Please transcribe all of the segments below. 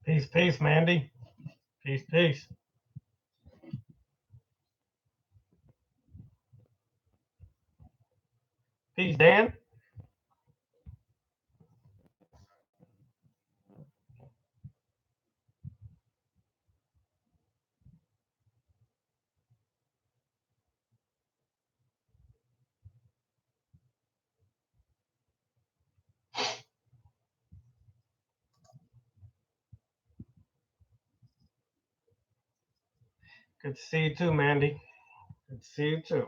Peace, peace, Mandy. Peace, peace. Peace, Dan. Good to see you too, Mandy. Good to see you too.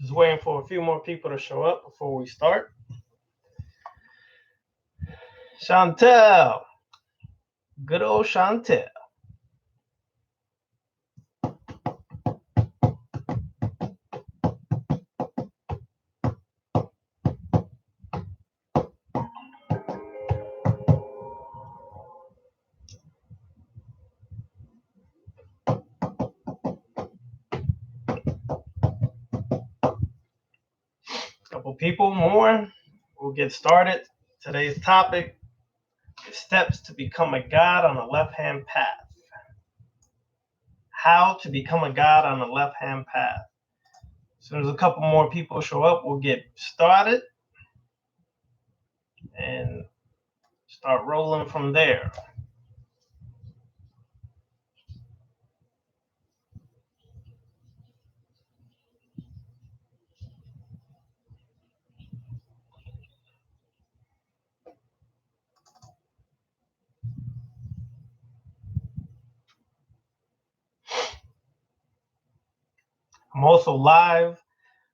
Just waiting for a few more people to show up before we start. Chantel. Good old Chantel. Couple people more. We'll get started. Today's topic is steps to become a god on the left-hand path. How to become a god on the left-hand path. As soon as a couple more people show up, we'll get started and start rolling from there. I'm also live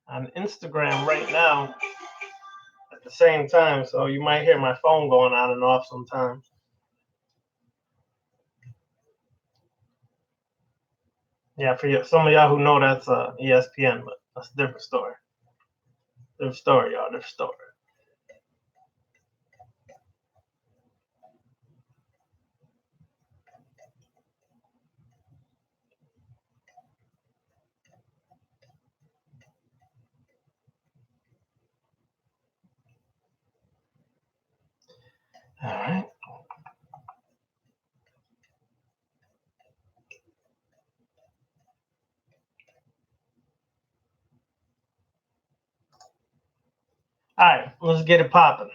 on Instagram right now at the same time, so you might hear my phone going on and off sometimes. Yeah, for you, some of y'all who know that's ESPN, but that's a different story. Different story, y'all. Different story. All right. All right, let's get it popping.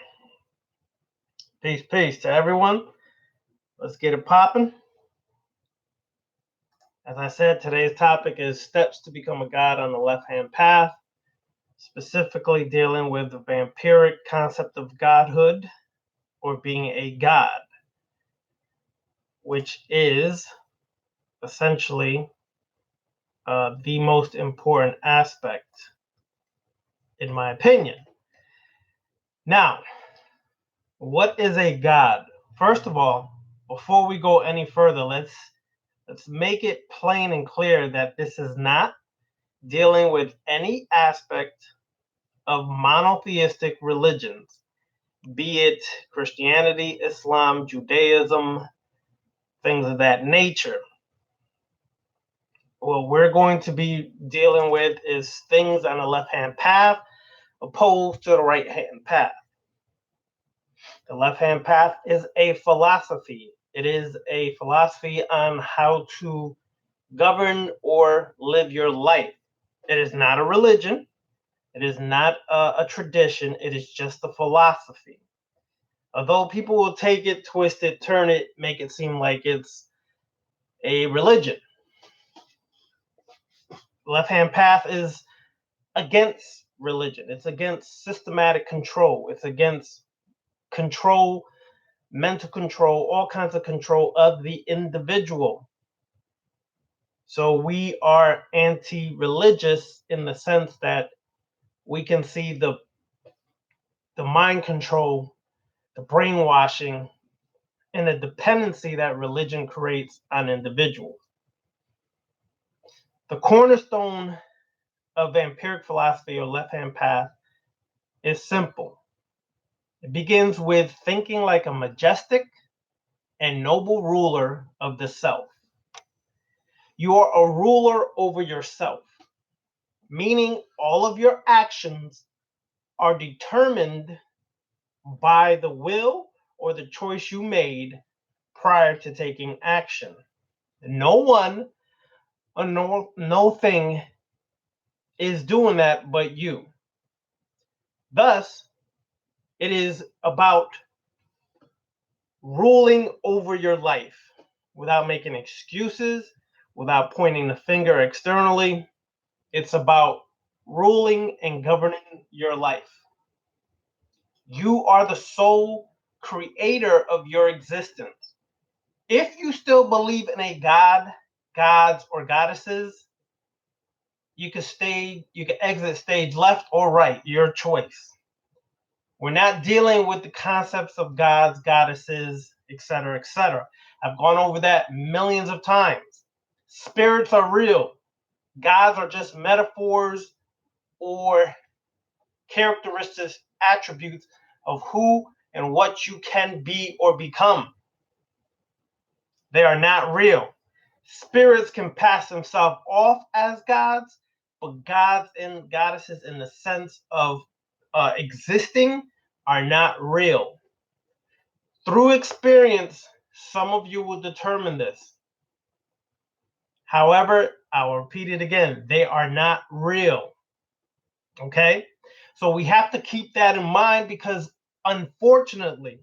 Peace, peace to everyone. Let's get it popping. As I said, today's topic is steps to become a god on the left-hand path, specifically dealing with the vampiric concept of godhood or being a god, which is essentially the most important aspect, in my opinion. Now, what is a god? First of all, before we go any further, let's make it plain and clear that this is not dealing with any aspect of monotheistic religions, be it Christianity, Islam, Judaism, things of that nature. What we're going to be dealing with is things on the left-hand path opposed to the right-hand path. The left-hand path is a philosophy. It is a philosophy on how to govern or live your life. It is not a religion. It is not a tradition. It is just a philosophy. Although people will take it, twist it, turn it, make it seem like it's a religion. The left-hand path is against religion. It's against systematic control. It's against control, mental control, all kinds of control of the individual. So we are anti-religious in the sense that we can see the mind control, the brainwashing, and the dependency that religion creates on individuals. The cornerstone of vampiric philosophy or left-hand path is simple. It begins with thinking like a majestic and noble ruler of the self. You are a ruler over yourself, meaning all of your actions are determined by the will or the choice you made prior to taking action. No one or no thing is doing that but you. Thus, it is about ruling over your life without making excuses, without pointing the finger externally. It's about ruling and governing your life. You are the sole creator of your existence. If you still believe in a god, gods, or goddesses, you can exit stage left or right, your choice. We're not dealing with the concepts of gods, goddesses, etc., etc. I've gone over that millions of times. Spirits are real. Gods are just metaphors or characteristics, attributes of who and what you can be or become. They are not real. Spirits can pass themselves off as gods, but gods and goddesses, in the sense of existing, are not real. Through experience, some of you will determine this. However, I'll repeat it again, they are not real. Okay? So we have to keep that in mind, because unfortunately,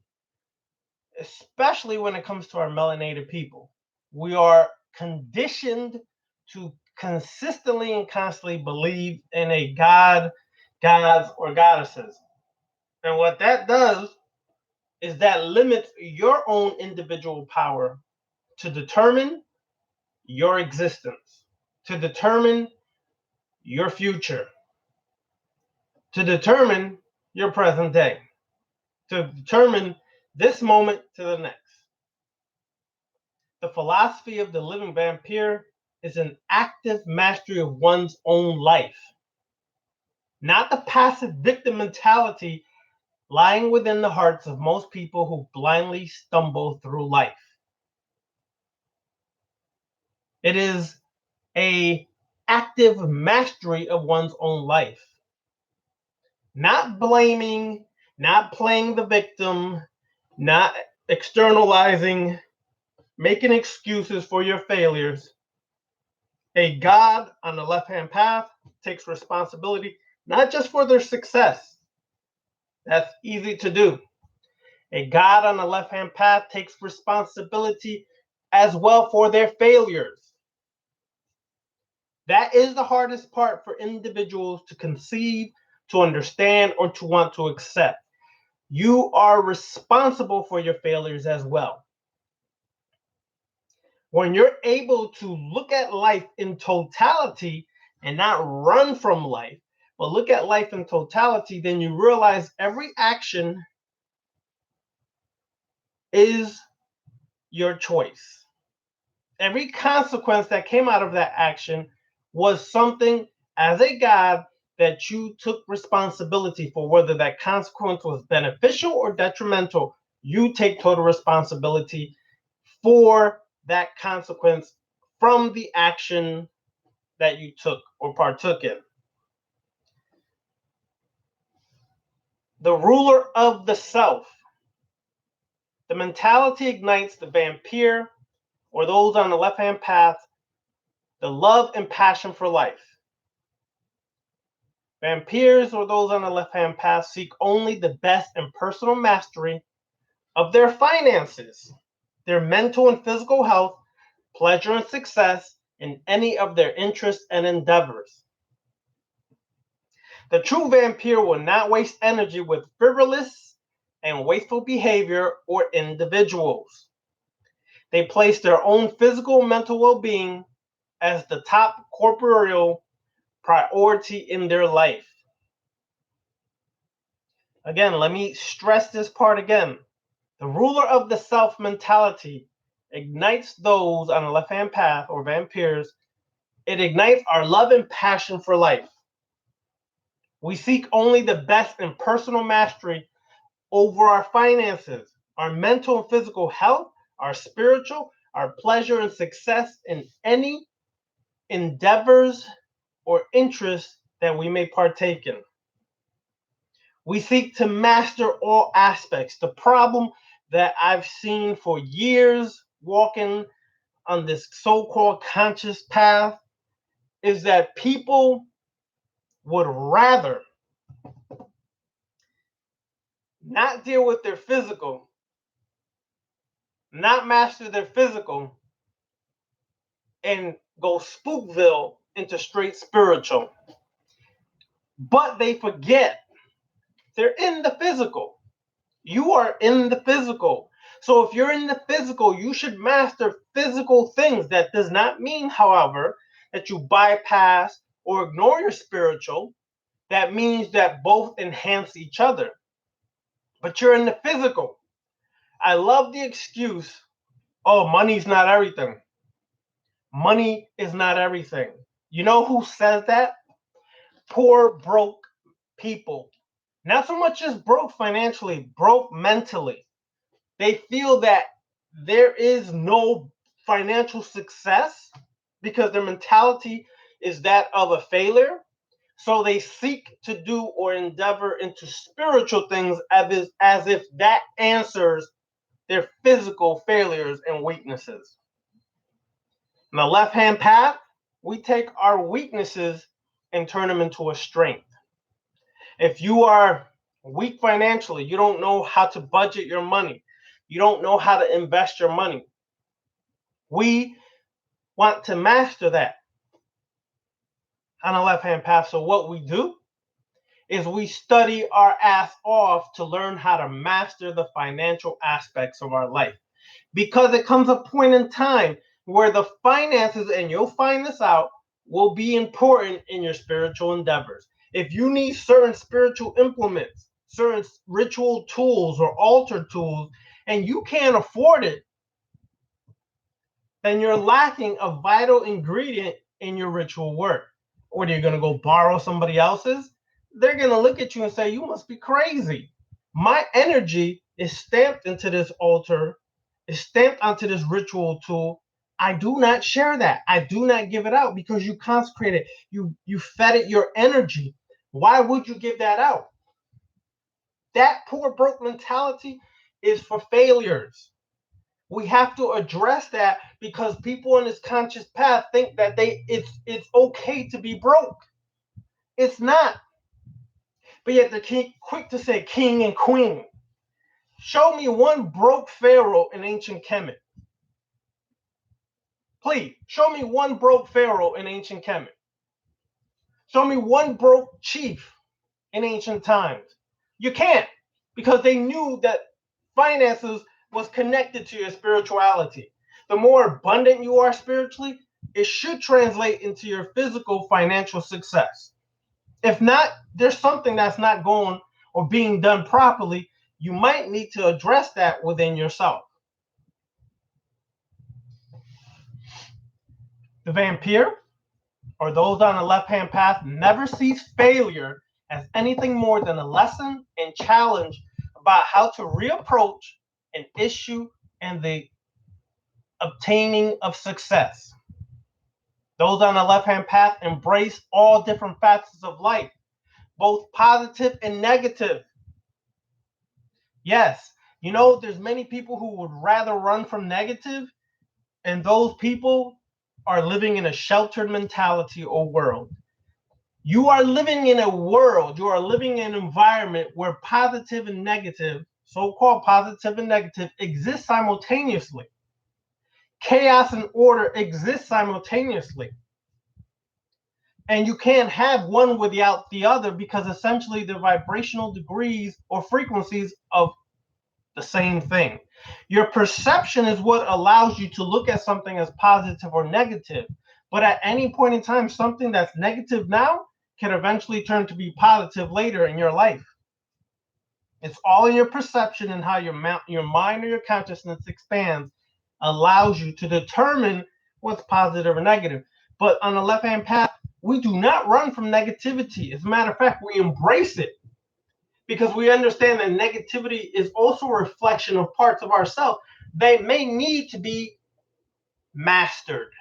especially when it comes to our melanated people, we are conditioned to consistently and constantly believe in a god, gods, or goddesses. And what that does is that limits your own individual power to determine your existence, to determine your future, to determine your present day, to determine this moment to the next. The philosophy of the living vampire is an active mastery of one's own life, not the passive victim mentality lying within the hearts of most people who blindly stumble through life. It is an active mastery of one's own life. Not blaming, not playing the victim, not externalizing, making excuses for your failures. A god on the left-hand path takes responsibility not just for their success. That's easy to do. A god on the left-hand path takes responsibility as well for their failures. That is the hardest part for individuals to conceive, to understand, or to want to accept. You are responsible for your failures as well. When you're able to look at life in totality and not run from life, but look at life in totality, then you realize every action is your choice. Every consequence that came out of that action was something, as a God, that you took responsibility for. Whether that consequence was beneficial or detrimental, you take total responsibility for that consequence from the action that you took or partook in. The ruler of the self. The mentality ignites the vampire, or those on the left-hand path, the love and passion for life. Vampires, or those on the left-hand path, seek only the best and personal mastery of their finances, their mental and physical health, pleasure and success in any of their interests and endeavors. The true vampire will not waste energy with frivolous and wasteful behavior or individuals. They place their own physical and mental well-being as the top corporeal priority in their life. Again, let me stress this part again. The ruler of the self mentality ignites those on the left-hand path, or vampires. It ignites our love and passion for life. We seek only the best in personal mastery over our finances, our mental and physical health, our spiritual, our pleasure and success in any endeavors or interests that we may partake in. We seek to master all aspects. The problem that I've seen for years walking on this so-called conscious path is that people would rather not deal with their physical, not master their physical, and go spookville into straight spiritual. But they forget they're in the physical. You are in the physical. So if you're in the physical, you should master physical things. That does not mean, however, that you bypass or ignore your spiritual. That means that both enhance each other. But you're in the physical. I love the excuse, oh, money's not everything. Money is not everything. You know who says that? Poor, broke people. Not so much just broke financially, broke mentally. They feel that there is no financial success because their mentality is that of a failure. So they seek to do or endeavor into spiritual things as if that answers their physical failures and weaknesses. In the left-hand path, we take our weaknesses and turn them into a strength. If you are weak financially, you don't know how to budget your money, you don't know how to invest your money. We want to master that on the left-hand path. So what we do is we study our ass off to learn how to master the financial aspects of our life. Because it comes a point in time where the finances, and you'll find this out, will be important in your spiritual endeavors. If you need certain spiritual implements, certain ritual tools or altar tools, and you can't afford it, then you're lacking a vital ingredient in your ritual work. Or you're going to go borrow somebody else's. They're going to look at you and say, you must be crazy. My energy is stamped into this altar, is stamped onto this ritual tool. I do not share that. I do not give it out because you consecrated it. You fed it your energy. Why would you give that out? That poor broke mentality is for failures. We have to address that because people on this conscious path think that it's okay to be broke. It's not. But yet they're quick to say king and queen. Show me one broke pharaoh in ancient Kemet. Please, show me one broke pharaoh in ancient Kemet. Show me one broke chief in ancient times. You can't, because they knew that finances was connected to your spirituality. The more abundant you are spiritually, it should translate into your physical financial success. If not, there's something that's not going or being done properly. You might need to address that within yourself. The vampire, or those on the left-hand path, never sees failure as anything more than a lesson and challenge about how to reapproach an issue and the obtaining of success. Those on the left-hand path embrace all different facets of life, both positive and negative. Yes, you know, there's many people who would rather run from negative, and those people are living in a sheltered mentality or world. You are living in a world, you are living in an environment where positive and negative, so-called positive and negative, exist simultaneously. Chaos and order exist simultaneously. And you can't have one without the other because essentially the vibrational degrees or frequencies of the same thing. Your perception is what allows you to look at something as positive or negative. But at any point in time, something that's negative now can eventually turn to be positive later in your life. It's all in your perception and how your mind or your consciousness expands allows you to determine what's positive or negative. But on the left-hand path, we do not run from negativity. As a matter of fact, we embrace it because we understand that negativity is also a reflection of parts of ourselves that may need to be mastered,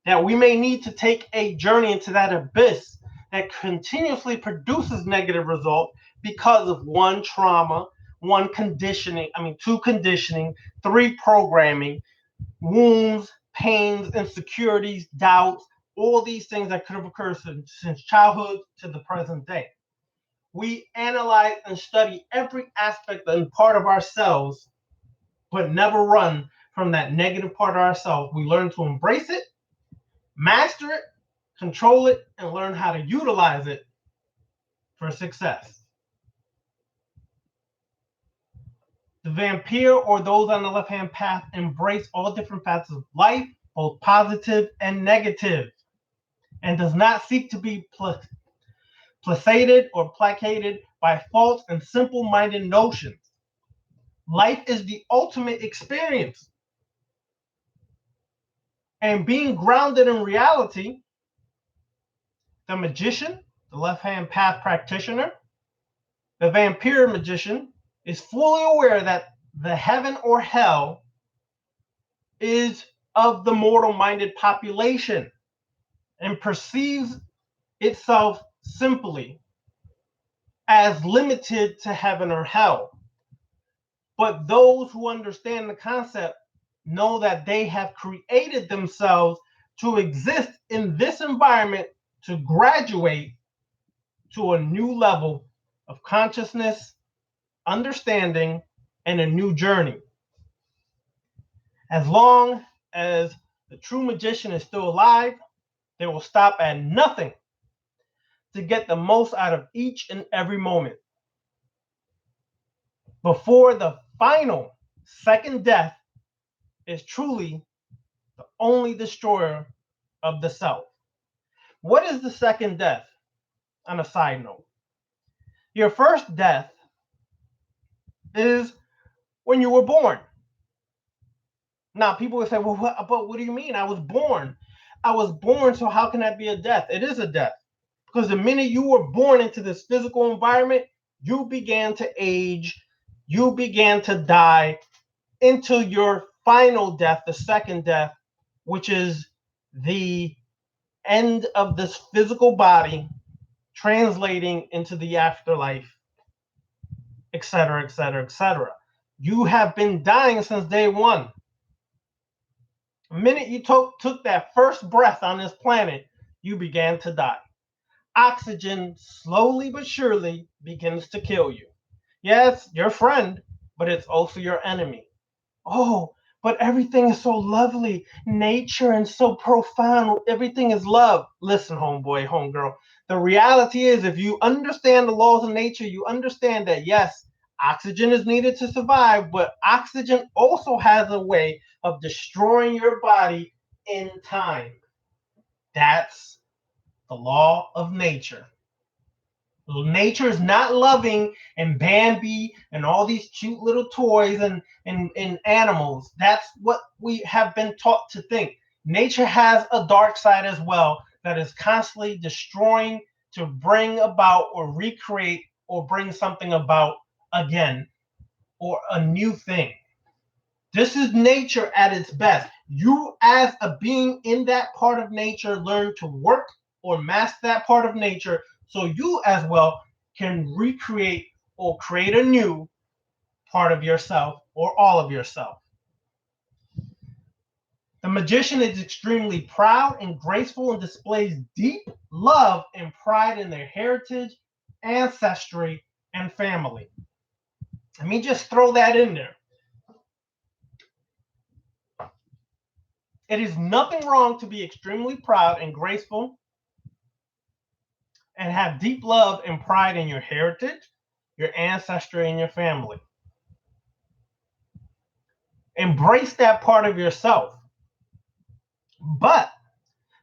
that we may need to take a journey into that abyss that continuously produces negative results because of one trauma, two conditioning, three programming, wounds, pains, insecurities, doubts, all these things that could have occurred since childhood to the present day. We analyze and study every aspect and part of ourselves, but never run from that negative part of ourselves. We learn to embrace it, master it, control it, and learn how to utilize it for success. The vampire, or those on the left-hand path, embrace all different facets of life, both positive and negative, and does not seek to be placated or placated by false and simple-minded notions. Life is the ultimate experience. And being grounded in reality, the magician, the left-hand path practitioner, the vampire magician, is fully aware that the heaven or hell is of the mortal-minded population and perceives itself simply as limited to heaven or hell. But those who understand the concept know that they have created themselves to exist in this environment to graduate to a new level of consciousness, understanding, and a new journey. As long as the true magician is still alive, they will stop at nothing to get the most out of each and every moment. Before the final second death is truly the only destroyer of the self. What is the second death? On a side note, your first death is when you were born. Now, people would say, well, what do you mean? I was born. I was born, so how can that be a death? It is a death. Because the minute you were born into this physical environment, you began to age, you began to die into your final death, the second death, which is the end of this physical body translating into the afterlife, etc., etc., etc. You have been dying since day one. The minute you took that first breath on this planet, you began to die. Oxygen slowly but surely begins to kill you. Yes, your friend, but it's also your enemy. Oh, but everything is so lovely. Nature and so profound. Everything is love. Listen, homeboy, homegirl. The reality is, if you understand the laws of nature, you understand that, yes, oxygen is needed to survive, but oxygen also has a way of destroying your body in time. That's the law of nature. Nature is not loving and Bambi and all these cute little toys and animals. That's what we have been taught to think. Nature has a dark side as well that is constantly destroying to bring about or recreate or bring something about again or a new thing. This is nature at its best. You, as a being in that part of nature, learn to work or master that part of nature so you as well can recreate or create a new part of yourself or all of yourself. The magician is extremely proud and graceful and displays deep love and pride in their heritage, ancestry, and family. Let me just throw that in there. It is nothing wrong to be extremely proud and graceful and have deep love and pride in your heritage, your ancestry, and your family. Embrace that part of yourself. But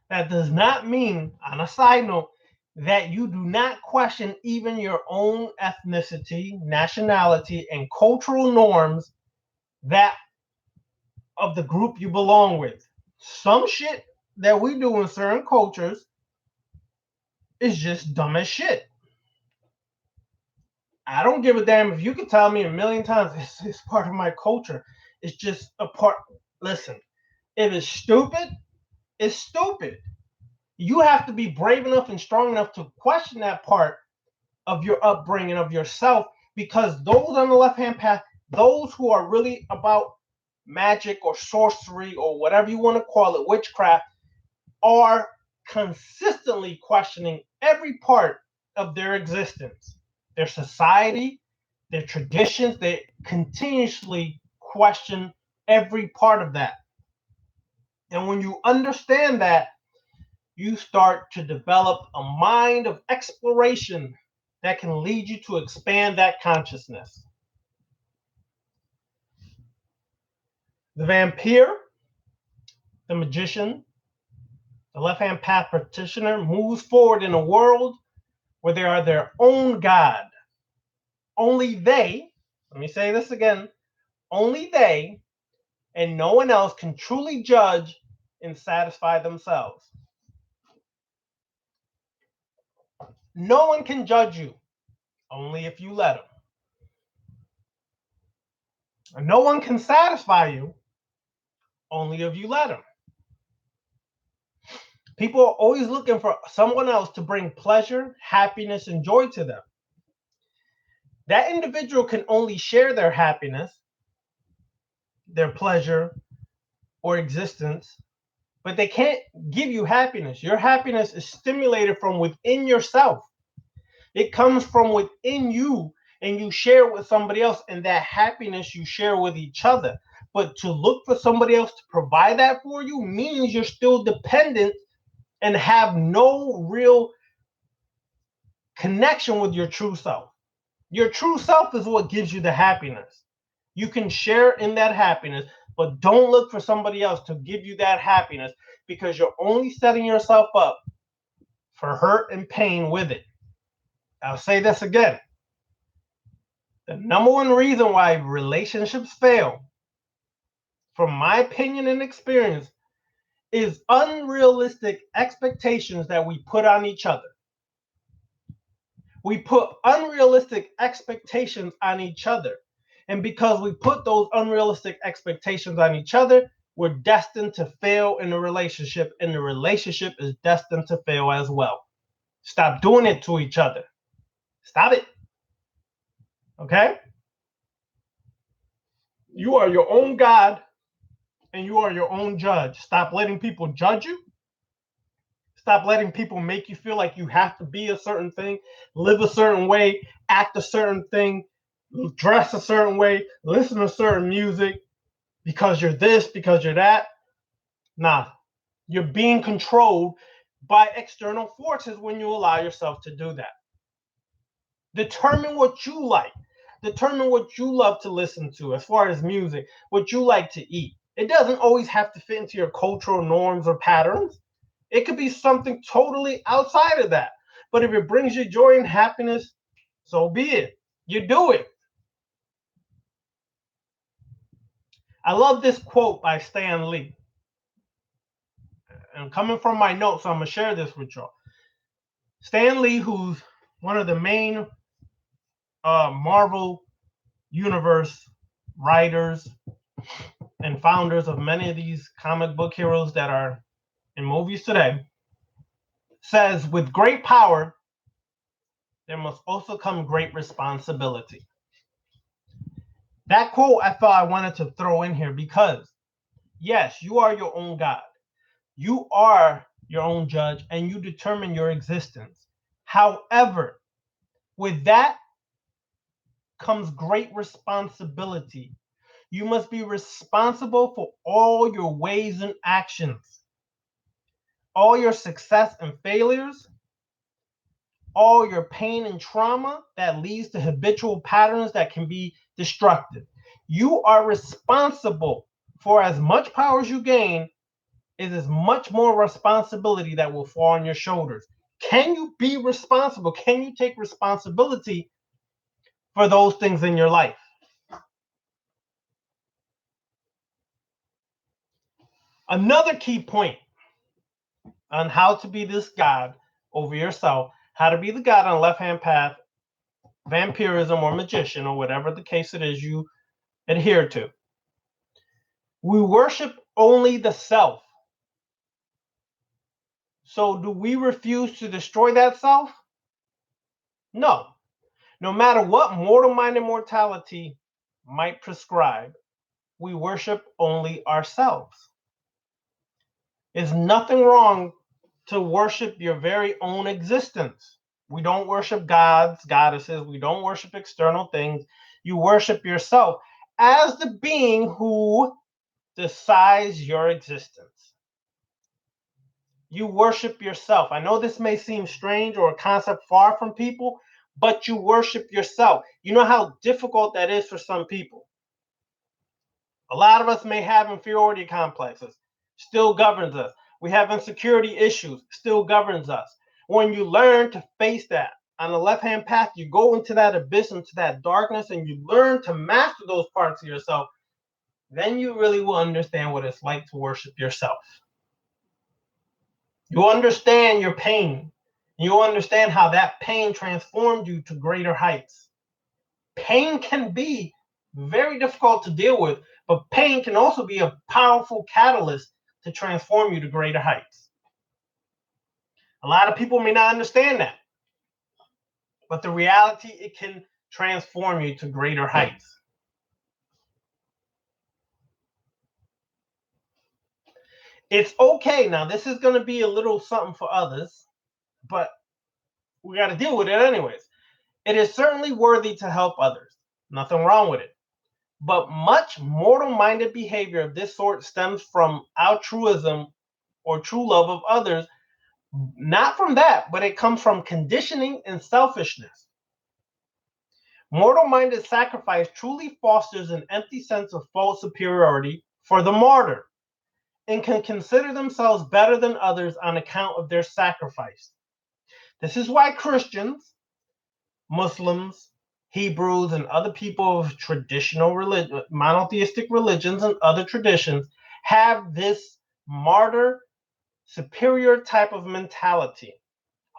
that does not mean, on a side note, that you do not question even your own ethnicity, nationality, and cultural norms that of the group you belong with. Some shit that we do in certain cultures is just dumb as shit. I don't give a damn if you can tell me a million times it's part of my culture. It's just a part. Listen, if it's stupid, it's stupid. You have to be brave enough and strong enough to question that part of your upbringing, of yourself, because those on the left hand path, those who are really about magic or sorcery or whatever you want to call it, witchcraft, are consistently questioning every part of their existence, their society, their traditions. They continuously question every part of that. And when you understand that, you start to develop a mind of exploration that can lead you to expand that consciousness. The vampire, the magician, the left hand path practitioner moves forward in a world where they are their own God. Only they, let me say this again, only they and no one else can truly judge and satisfy themselves. No one can judge you, only if you let them. And no one can satisfy you, only if you let them. People are always looking for someone else to bring pleasure, happiness, and joy to them. That individual can only share their happiness, their pleasure, or existence, but they can't give you happiness. Your happiness is stimulated from within yourself. It comes from within you, and you share with somebody else, and that happiness you share with each other. But to look for somebody else to provide that for you means you're still dependent and have no real connection with your true self. Your true self is what gives you the happiness. You can share in that happiness, but don't look for somebody else to give you that happiness, because you're only setting yourself up for hurt and pain with it. I'll say this again. The number one reason why relationships fail, from my opinion and experience, is unrealistic expectations that we put on each other. We put unrealistic expectations on each other. And because we put those unrealistic expectations on each other, we're destined to fail in the relationship, and the relationship is destined to fail as well. Stop doing it to each other. Stop it. Okay? You are your own God, and you are your own judge. Stop letting people judge you. Stop letting people make you feel like you have to be a certain thing, live a certain way, act a certain thing, dress a certain way, listen to certain music because you're this, because you're that. Nah, you're being controlled by external forces when you allow yourself to do that. Determine what you like. Determine what you love to listen to as far as music, what you like to eat. It doesn't always have to fit into your cultural norms or patterns. It could be something totally outside of that. But if it brings you joy and happiness, so be it. You do it. I love this quote by Stan Lee. And coming from my notes, so I'm going to share this with y'all. Stan Lee, who's one of the main Marvel Universe writers and founders of many of these comic book heroes that are in movies today, says, with great power, there must also come great responsibility. That quote I thought I wanted to throw in here because, yes, you are your own God. You are your own judge, and you determine your existence. However, with that comes great responsibility. You must be responsible for all your ways and actions, all your success and failures, all your pain and trauma that leads to habitual patterns that can be destructive. You are responsible for as much power as you gain. Is as much more responsibility that will fall on your shoulders. Can you be responsible? Can you take responsibility for those things in your life? Another key point on how to be this God over yourself, how to be the God on the left-hand path, vampirism or magician or whatever the case it is you adhere to. We worship only the self. So do we refuse to destroy that self? No. No matter what mortal-minded mortality might prescribe, we worship only ourselves. There's nothing wrong to worship your very own existence. We don't worship gods, goddesses. We don't worship external things. You worship yourself as the being who decides your existence. You worship yourself. I know this may seem strange or a concept far from people, but you worship yourself. You know how difficult that is for some people. A lot of us may have inferiority complexes, still governs us. We have insecurity issues, still governs us. When you learn to face that on the left-hand path, you go into that abyss, into that darkness, and you learn to master those parts of yourself, then you really will understand what it's like to worship yourself. You understand your pain. You understand how that pain transformed you to greater heights. Pain can be very difficult to deal with, but pain can also be a powerful catalyst to transform you to greater heights. A lot of people may not understand that, but the reality, it can transform you to greater heights. It's okay. Now, this is going to be a little something for others, but we got to deal with it anyways. It is certainly worthy to help others. Nothing wrong with it. But much mortal-minded behavior of this sort stems from altruism or true love of others. Not from that, but it comes from conditioning and selfishness. Mortal-minded sacrifice truly fosters an empty sense of false superiority for the martyr and can consider themselves better than others on account of their sacrifice. This is why Christians, Muslims, Hebrews, and other people of traditional religion, monotheistic religions and other traditions have this martyr superior type of mentality.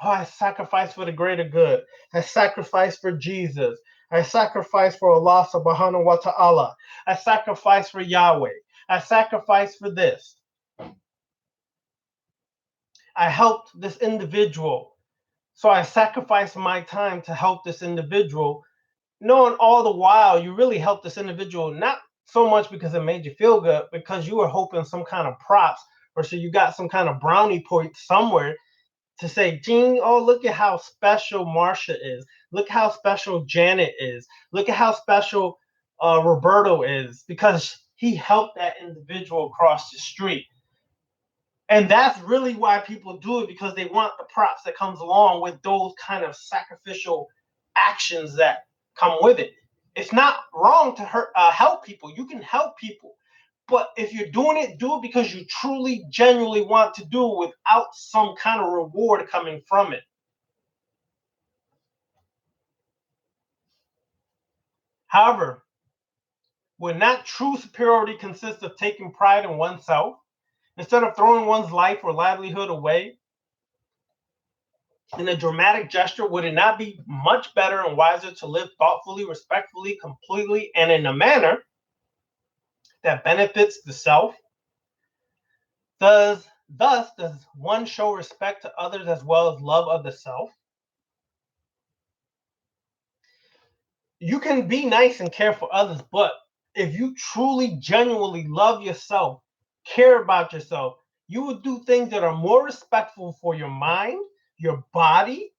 Oh, I sacrifice for the greater good. I sacrifice for Jesus. I sacrifice for Allah subhanahu wa ta'ala. I sacrifice for Yahweh. I sacrifice for this. I helped this individual, so I sacrificed my time to help this individual, knowing all the while you really helped this individual not so much because it made you feel good, because you were hoping some kind of props, or so you got some kind of brownie point somewhere to say, Gene, oh, look at how special Marsha is. Look how special Janet is. Look at how special Roberto is, because he helped that individual across the street. And that's really why people do it, because they want the props that comes along with those kind of sacrificial actions that come with it. It's not wrong to help people. You can help people. But if you're doing it, do it because you truly, genuinely want to do it without some kind of reward coming from it. However, when not true superiority consists of taking pride in oneself, instead of throwing one's life or livelihood away in a dramatic gesture, would it not be much better and wiser to live thoughtfully, respectfully, completely, and in a manner that benefits the self? Thus, does one show respect to others as well as love of the self? You can be nice and care for others, but if you truly, genuinely love yourself, care about yourself, you will do things that are more respectful for your mind, your body.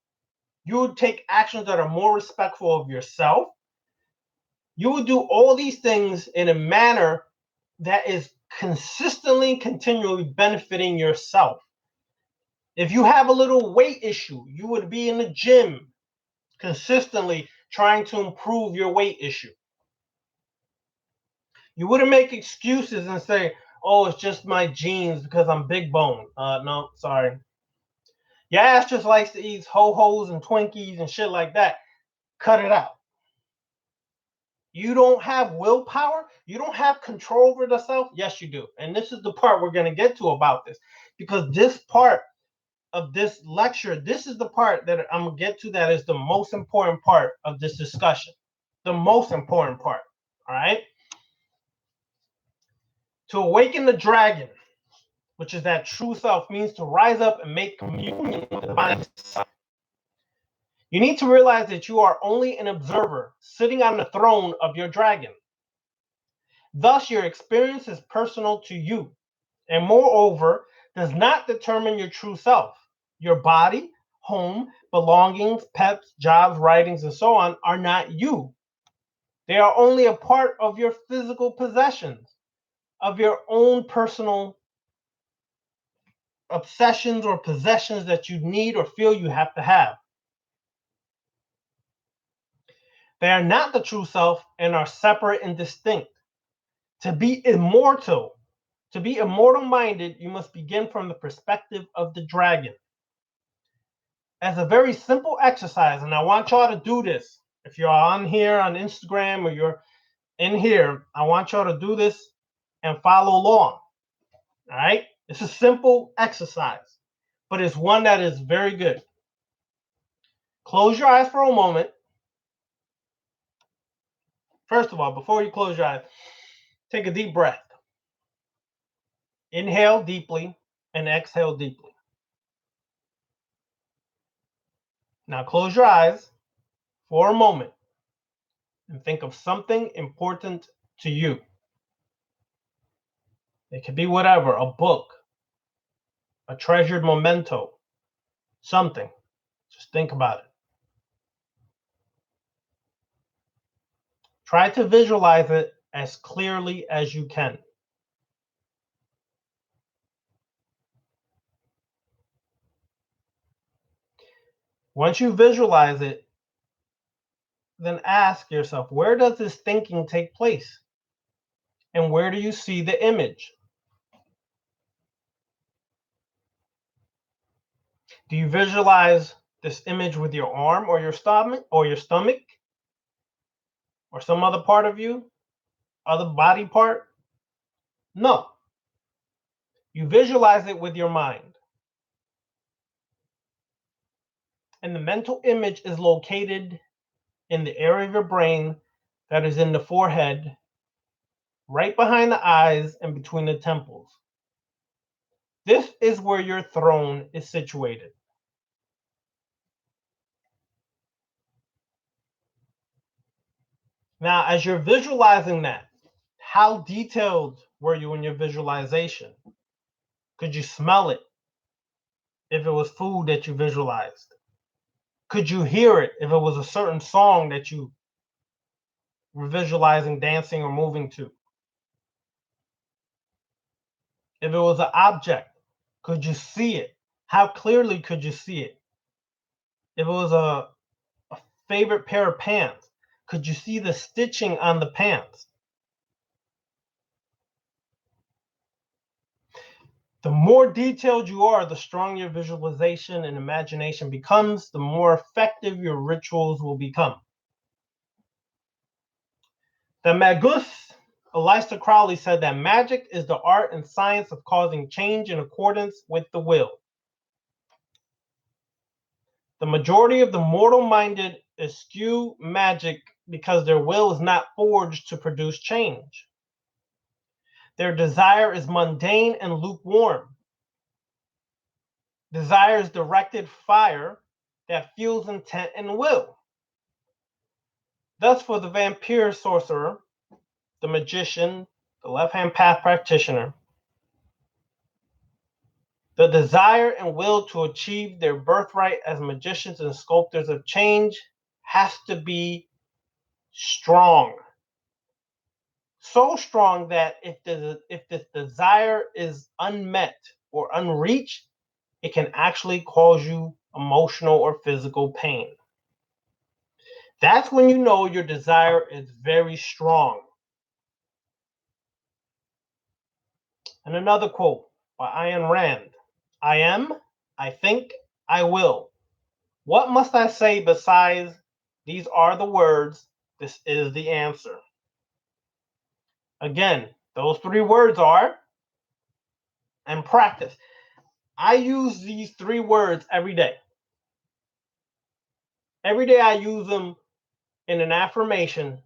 You would take actions that are more respectful of yourself. You would do all these things in a manner that is consistently, continually benefiting yourself. If you have a little weight issue, you would be in the gym consistently trying to improve your weight issue. You wouldn't make excuses and say, oh, it's just my genes because I'm big bone. No, sorry. Your ass just likes to eat ho-hos and Twinkies and shit like that. Cut it out. You don't have willpower. You don't have control over the self. Yes, you do. And this is the part we're going to get to about this, because this part of this lecture, this is the part that I'm going to get to that is the most important part of this discussion. The most important part. All right? To awaken the dragon, which is that true self, means to rise up and make communion with the divine self. You need to realize that you are only an observer sitting on the throne of your dragon. Thus, your experience is personal to you, and moreover, does not determine your true self. Your body, home, belongings, pets, jobs, writings, and so on are not you. They are only a part of your physical possessions, of your own personal obsessions or possessions that you need or feel you have to have. They are not the true self and are separate and distinct. To be immortal minded, you must begin from the perspective of the dragon. As a very simple exercise, and I want y'all to do this. If you're on here on Instagram or you're in here, I want y'all to do this and follow along. All right? It's a simple exercise, but it's one that is very good. Close your eyes for a moment. First of all, before you close your eyes, take a deep breath. Inhale deeply and exhale deeply. Now close your eyes for a moment and think of something important to you. It could be whatever, a book, a treasured memento, something. Just think about it. Try to visualize it as clearly as you can. Once you visualize it, then ask yourself, where does this thinking take place? And where do you see the image? Do you visualize this image with your arm or your stomach or some other part of you, other body part? No. You visualize it with your mind. And the mental image is located in the area of your brain that is in the forehead, right behind the eyes and between the temples. This is where your throne is situated. Now, as you're visualizing that, how detailed were you in your visualization? Could you smell it if it was food that you visualized? Could you hear it if it was a certain song that you were visualizing dancing or moving to? If it was an object, could you see it? How clearly could you see it? If it was a favorite pair of pants, could you see the stitching on the pants? The more detailed you are, the stronger your visualization and imagination becomes, the more effective your rituals will become. The Magus, Aleister Crowley, said that magic is the art and science of causing change in accordance with the will. The majority of the mortal-minded eschew magic because their will is not forged to produce change. Their desire is mundane and lukewarm. Desire is directed fire that fuels intent and will. Thus, for the vampire sorcerer, the magician, the left-hand path practitioner, the desire and will to achieve their birthright as magicians and sculptors of change has to be strong. So strong that if this desire is unmet or unreached, it can actually cause you emotional or physical pain. That's when you know your desire is very strong. And another quote by Ayn Rand: I am, I think, I will. What must I say besides these are the words, this is the answer? Again, those three words are and practice. I use these 3 words every day. Every day I use them in an affirmation,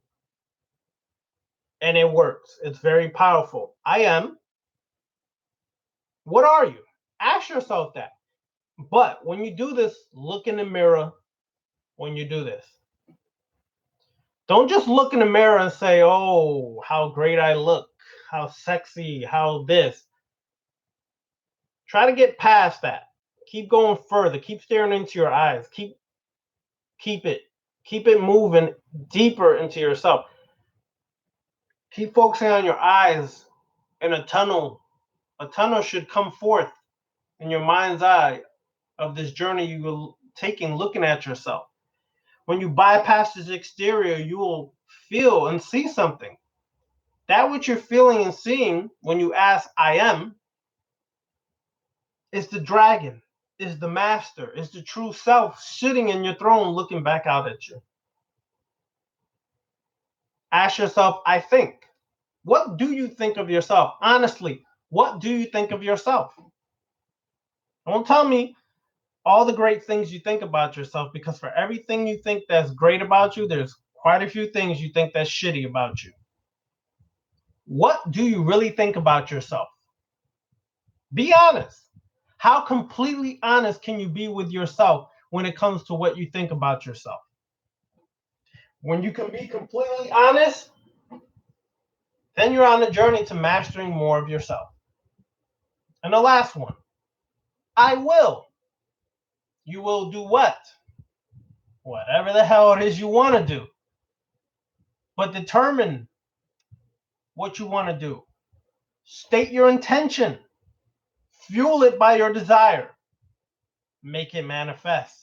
and it works. It's very powerful. I am. What are you? Ask yourself that. But when you do this, look in the mirror when you do this. Don't just look in the mirror and say, oh, how great I look, how sexy, how this. Try to get past that. Keep going further. Keep staring into your eyes. Keep it moving deeper into yourself. Keep focusing on your eyes in a tunnel. A tunnel should come forth in your mind's eye of this journey you were taking, looking at yourself. When you bypass this exterior, you will feel and see something. That which you're feeling and seeing when you ask, I am, is the dragon, is the master, is the true self sitting in your throne looking back out at you. Ask yourself, I think. What do you think of yourself? Honestly, what do you think of yourself? Don't tell me all the great things you think about yourself, because for everything you think that's great about you, there's quite a few things you think that's shitty about you. What do you really think about yourself? Be honest. How completely honest can you be with yourself when it comes to what you think about yourself? When you can be completely honest, then you're on a journey to mastering more of yourself. And the last one, I will. You will do what? Whatever the hell it is you want to do. But determine what you want to do. State your intention. Fuel it by your desire. Make it manifest.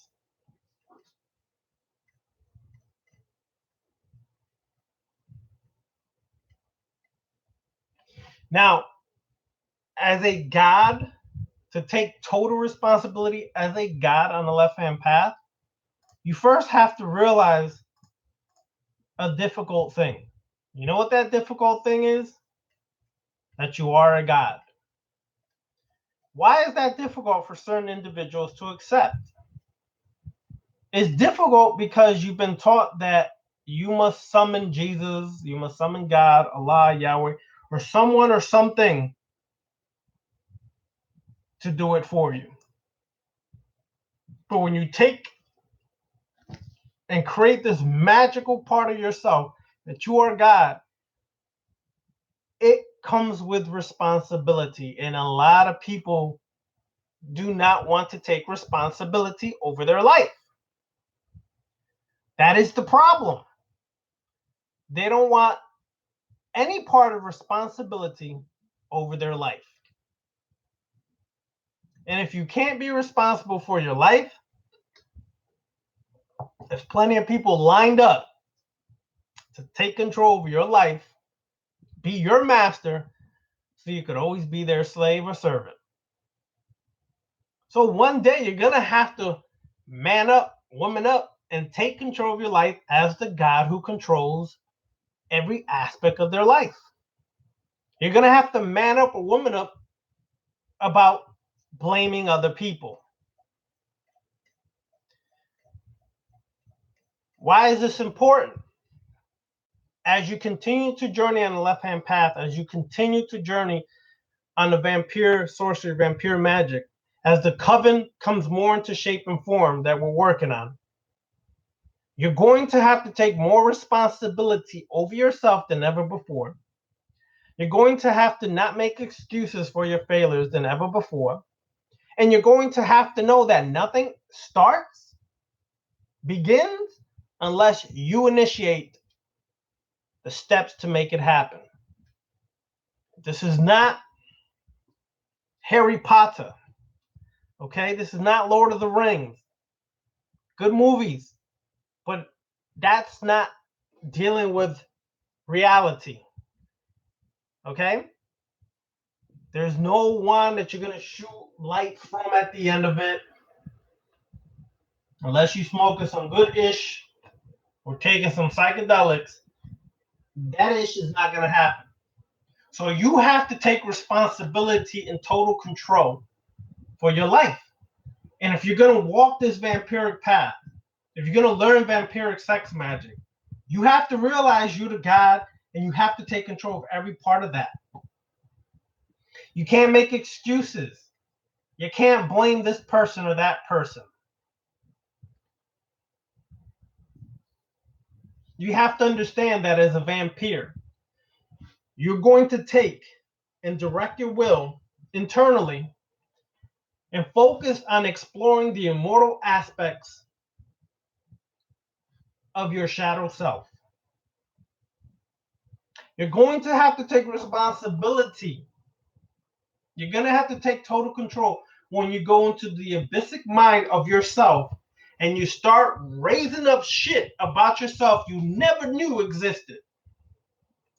Now, as a God, to take total responsibility as a God on the left-hand path, you first have to realize a difficult thing. You know what that difficult thing is? That you are a God. Why is that difficult for certain individuals to accept? It's difficult because you've been taught that you must summon Jesus, you must summon God, Allah, Yahweh, or someone or something to do it for you. But when you take and create this magical part of yourself that you are God, it comes with responsibility. And a lot of people do not want to take responsibility over their life. That is the problem. They don't want any part of responsibility over their life. And if you can't be responsible for your life, there's plenty of people lined up to take control over your life, be your master, so you could always be their slave or servant. So one day you're going to have to man up, woman up, and take control of your life as the God who controls every aspect of their life. You're going to have to man up or woman up about blaming other people. Why is this important? As you continue to journey on the left-hand path, as you continue to journey on the vampire sorcery, vampire magic, as the coven comes more into shape and form that we're working on, you're going to have to take more responsibility over yourself than ever before. You're going to have to not make excuses for your failures than ever before. And you're going to have to know that nothing begins, unless you initiate the steps to make it happen. This is not Harry Potter. Okay? This is not Lord of the Rings. Good movies. But that's not dealing with reality. Okay? There's no one that you're going to shoot light from at the end of it. Unless you're smoking some good ish or taking some psychedelics, that ish is not going to happen. So you have to take responsibility and total control for your life. And if you're going to walk this vampiric path, if you're going to learn vampiric sex magic, you have to realize you're the god, and you have to take control of every part of that. You can't make excuses. You can't blame this person or that person. You have to understand that as a vampire, you're going to take and direct your will internally and focus on exploring the immortal aspects of your shadow self. You're going to have to take responsibility. You're going to have to take total control when you go into the abyssic mind of yourself and you start raising up shit about yourself you never knew existed,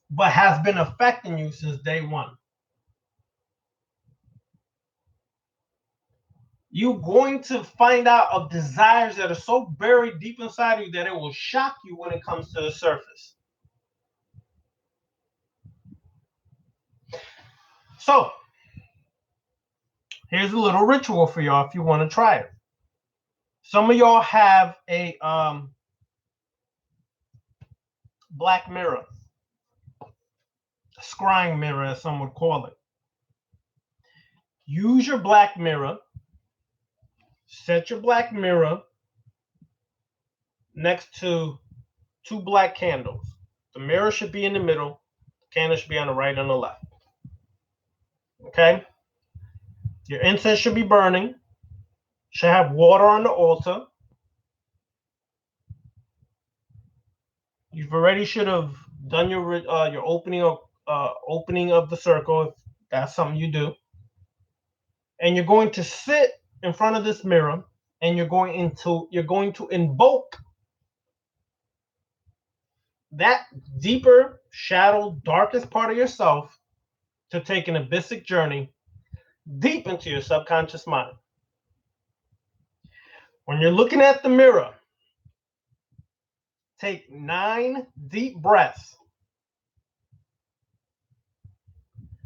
but has been affecting you since day one. You're going to find out of desires that are so buried deep inside of you that it will shock you when it comes to the surface. So, here's a little ritual for y'all if you want to try it. Some of y'all have a black mirror, a scrying mirror, as some would call it. Use your black mirror. Set your black mirror next to 2 black candles. The mirror should be in the middle. The candle should be on the right and the left. Okay? Your incense should be burning. Should have water on the altar. You've already should have done your opening of the circle, if that's something you do. And you're going to sit in front of this mirror, and you're going to invoke that deeper shadow, darkest part of yourself to take an abyssic journey deep into your subconscious mind. When you're looking at the mirror, take 9 deep breaths.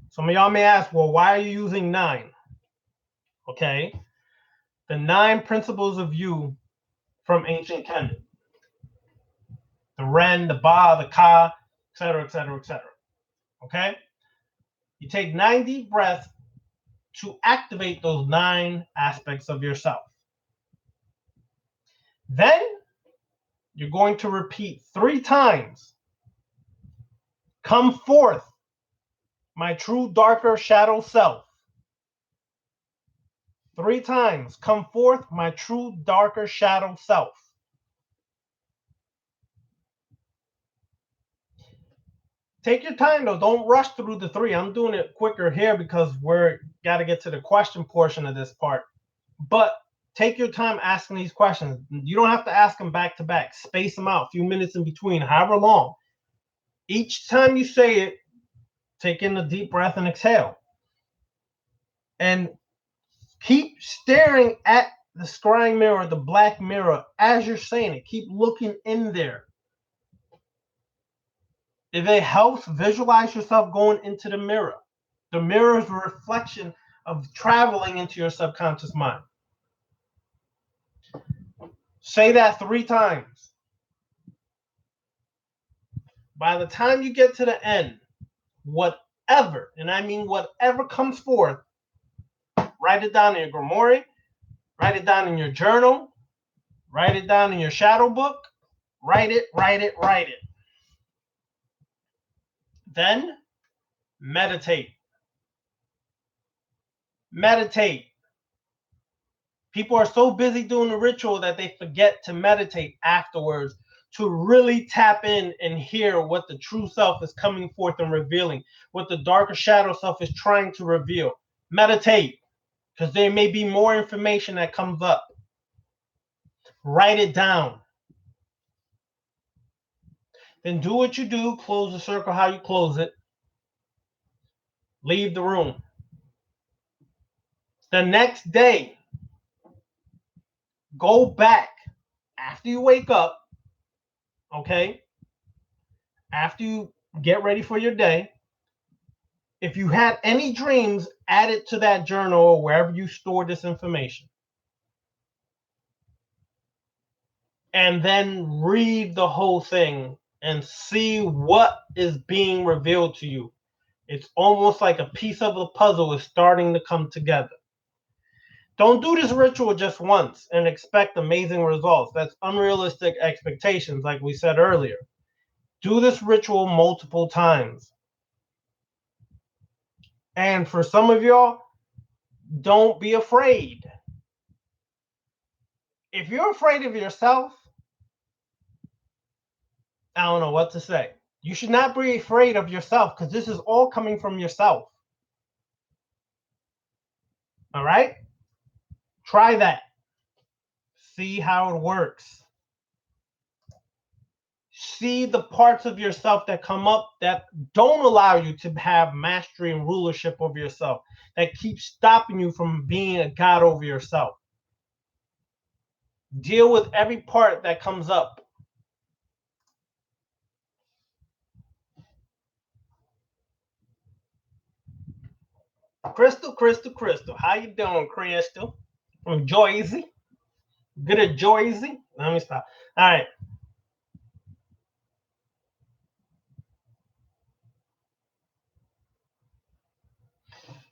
Some of y'all may ask, well, why are you using 9? Okay. The 9 principles of you from ancient Kemet. The Ren, the Ba, the Ka, etc., etc., etc. Okay? You take 9 deep breaths to activate those 9 aspects of yourself. Then you're going to repeat 3 times. Come forth, my true darker shadow self. 3 times. Come forth, my true darker shadow self. Take your time, though. Don't rush through the 3. I'm doing it quicker here because we're got to get to the question portion of this part. But take your time asking these questions. You don't have to ask them back to back. Space them out, a few minutes in between, however long. Each time you say it, take in a deep breath and exhale. And keep staring at the scrying mirror, the black mirror, as you're saying it. Keep looking in there. If it helps, visualize yourself going into the mirror. The mirror is a reflection of traveling into your subconscious mind. Say that 3 times. By the time you get to the end, whatever, and I mean whatever comes forth, write it down in your grimoire, write it down in your journal, write it down in your shadow book, write it. Then meditate. Meditate. People are so busy doing the ritual that they forget to meditate afterwards, to really tap in and hear what the true self is coming forth and revealing, what the darker shadow self is trying to reveal. Meditate, because there may be more information that comes up. Write it down. Then do what you do, close the circle how you close it. Leave the room. The next day, go back after you wake up, okay? After you get ready for your day, if you had any dreams, add it to that journal or wherever you store this information. And then read the whole thing and see what is being revealed to you. It's almost like a piece of the puzzle is starting to come together. Don't do this ritual just once and expect amazing results. That's unrealistic expectations, like we said earlier. Do this ritual multiple times. And for some of y'all, don't be afraid. If you're afraid of yourself, I don't know what to say. You should not be afraid of yourself because this is all coming from yourself. All right? Try that. See how it works. See the parts of yourself that come up that don't allow you to have mastery and rulership over yourself, that keep stopping you from being a god over yourself. Deal with every part that comes up. Crystal, how you doing, Crystal? From Joyzy. Good at Joyzy. Let me stop. All right.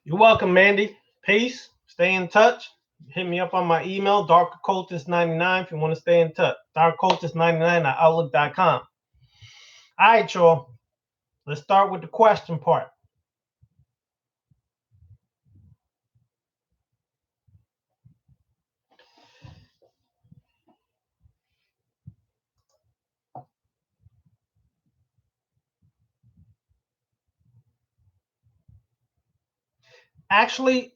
You're welcome, Mandy. Peace. Stay in touch. Hit me up on my email, darkoccultist99, if you want to stay in touch. Darkoccultist99 at outlook.com. All right, y'all. Let's start with the question part. Actually,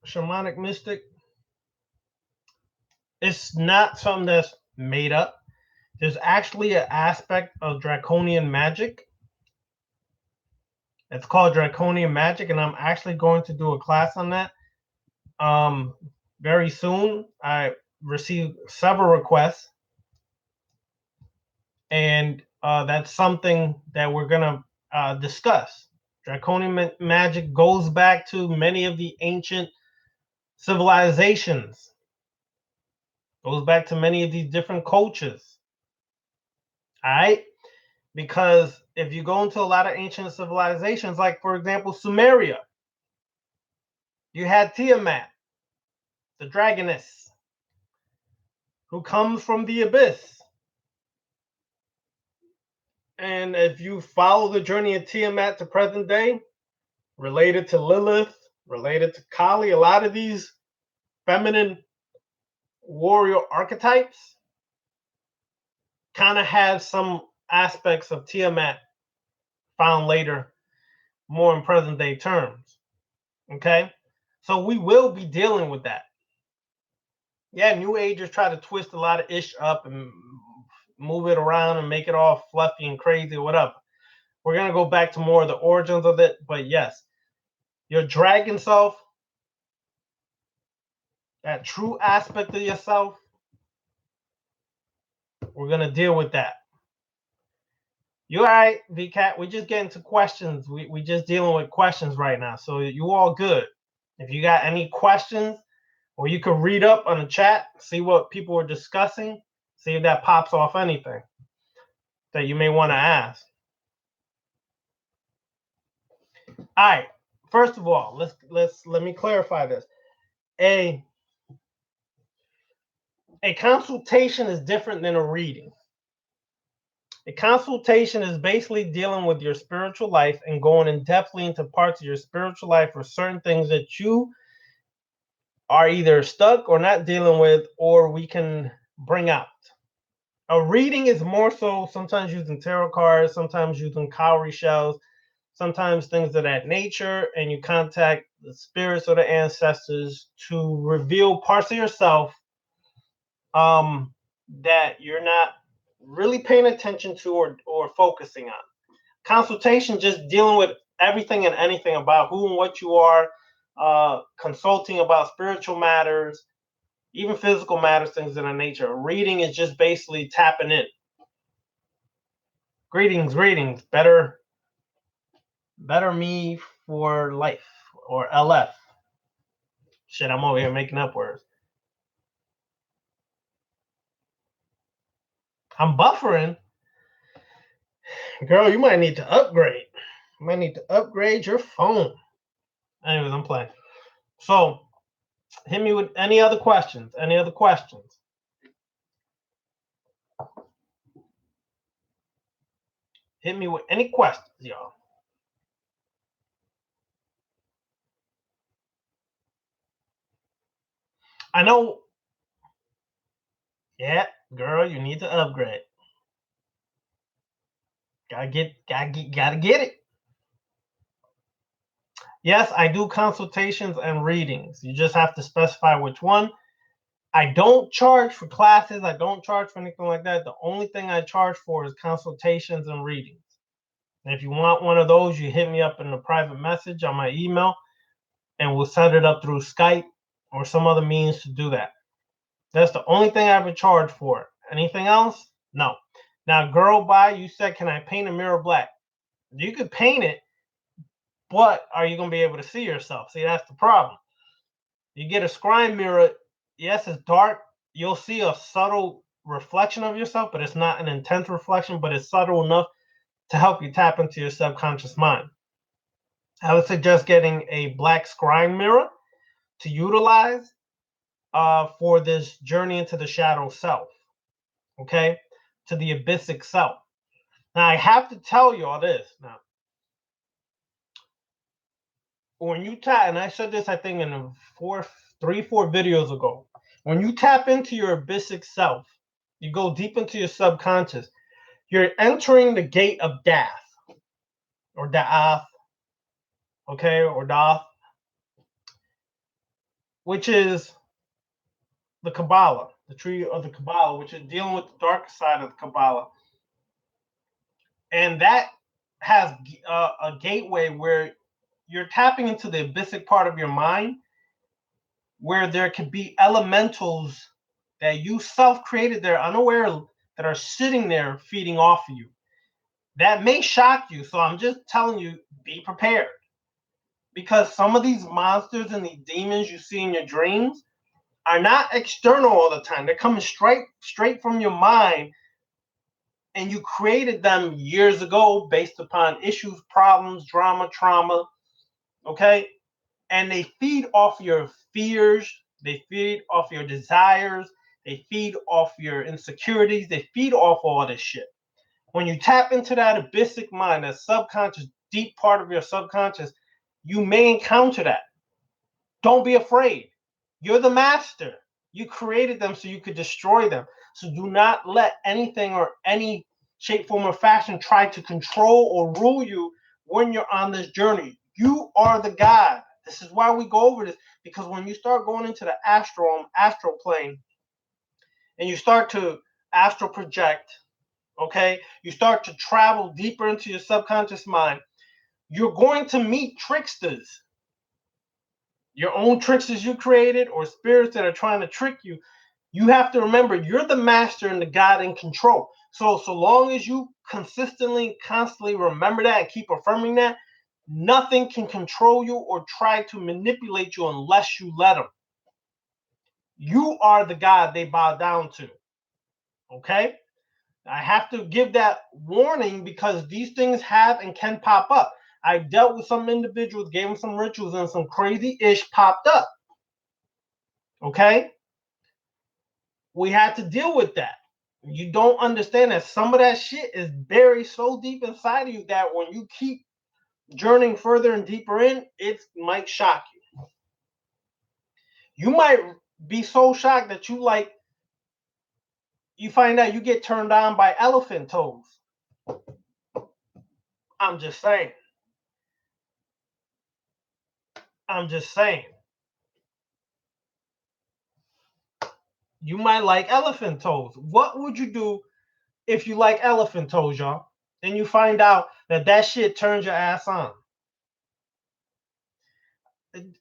shamanic mystic, it's not something that's made up. There's actually an aspect of draconian magic. It's called draconian magic, and I'm actually going to do a class on that very soon. I received several requests, and that's something that we're going to discuss. Draconian magic goes back to many of the ancient civilizations, goes back to many of these different cultures. All right? Because if you go into a lot of ancient civilizations, like, for example, Sumeria, you had Tiamat, the dragoness, who comes from the abyss. And if you follow the journey of Tiamat to present day, related to Lilith, related to Kali, a lot of these feminine warrior archetypes kind of have some aspects of Tiamat found later, more in present day terms. Okay? So we will be dealing with that. Yeah, New Agers try to twist a lot of ish up and move it around and make it all fluffy and crazy or whatever. We're going to go back to more of the origins of it. But yes, your dragon self, that true aspect of yourself, we're going to deal with that. You all right, VCat? We just getting to questions. We just dealing with questions right now. So you all good. If you got any questions, or you could read up on the chat, see what people are discussing, see if that pops off anything that you may want to ask. All right. First of all, let me clarify this. A consultation is different than a reading. A consultation is basically dealing with your spiritual life and going in depthly into parts of your spiritual life or certain things that you are either stuck or not dealing with, or we can bring out. A reading is more so sometimes using tarot cards, sometimes using cowrie shells, sometimes things of that nature, and you contact the spirits or the ancestors to reveal parts of yourself that you're not really paying attention to or focusing on. Consultation, just dealing with everything and anything about who and what you are, consulting about spiritual matters, even physical matters, things of that nature. Reading is just basically tapping in. Greetings. Better me for life, or LF. Shit, I'm over here making up words. I'm buffering. Girl, you might need to upgrade. You might need to upgrade your phone. Anyways, I'm playing. So, hit me with any other questions. Any other questions? Hit me with any questions, y'all. I know. Yeah, girl, you need to upgrade. Gotta get it. Yes, I do consultations and readings. You just have to specify which one. I don't charge for classes. I don't charge for anything like that. The only thing I charge for is consultations and readings. And if you want one of those, you hit me up in a private message on my email, and we'll set it up through Skype or some other means to do that. That's the only thing I ever charge for. Anything else? No. Now, girl, you said, can I paint a mirror black? You could paint it, but are you going to be able to see yourself? See, that's the problem. You get a scrying mirror, yes, it's dark. You'll see a subtle reflection of yourself, but it's not an intense reflection, but it's subtle enough to help you tap into your subconscious mind. I would suggest getting a black scrying mirror to utilize for this journey into the shadow self, okay, to the abyssic self. Now, I have to tell you all this. Now, when you tap, and I said this, I think, in 4 videos ago, when you tap into your abyssic self, you go deep into your subconscious, you're entering the gate of Death, or Da'ath, okay, or Da'ath, which is the Kabbalah, the tree of the Kabbalah, which is dealing with the dark side of the Kabbalah. And that has a gateway where you're tapping into the abyssic part of your mind, where there could be elementals that you self-created, they're unaware, that are sitting there feeding off of you. That may shock you, so I'm just telling you, be prepared. Because some of these monsters and these demons you see in your dreams are not external all the time. They're coming straight from your mind, and you created them years ago based upon issues, problems, drama, trauma, okay? And they feed off your fears, they feed off your desires, they feed off your insecurities, they feed off all this shit. When you tap into that abyssic mind, that subconscious, deep part of your subconscious, you may encounter that. Don't be afraid. You're the master. You created them so you could destroy them. So do not let anything or any shape, form, or fashion try to control or rule you when you're on this journey. You are the God. This is why we go over this, because when you start going into the astral plane, and you start to astral project, okay, you start to travel deeper into your subconscious mind, you're going to meet tricksters. Your own tricksters you created, or spirits that are trying to trick you. You have to remember, you're the master and the God in control. So long as you constantly, constantly remember that and keep affirming that, nothing can control you or try to manipulate you unless you let them. You are the God they bow down to. Okay? I have to give that warning because these things have and can pop up. I dealt with some individuals, gave them some rituals, and some crazy ish popped up. Okay? We had to deal with that. You don't understand that some of that shit is buried so deep inside of you that when you keep journeying further and deeper in, it might shock you. You might be so shocked that you find out you get turned on by elephant toes. I'm just saying. I'm just saying. You might like elephant toes. What would you do if you like elephant toes, y'all? And you find out that shit turns your ass on.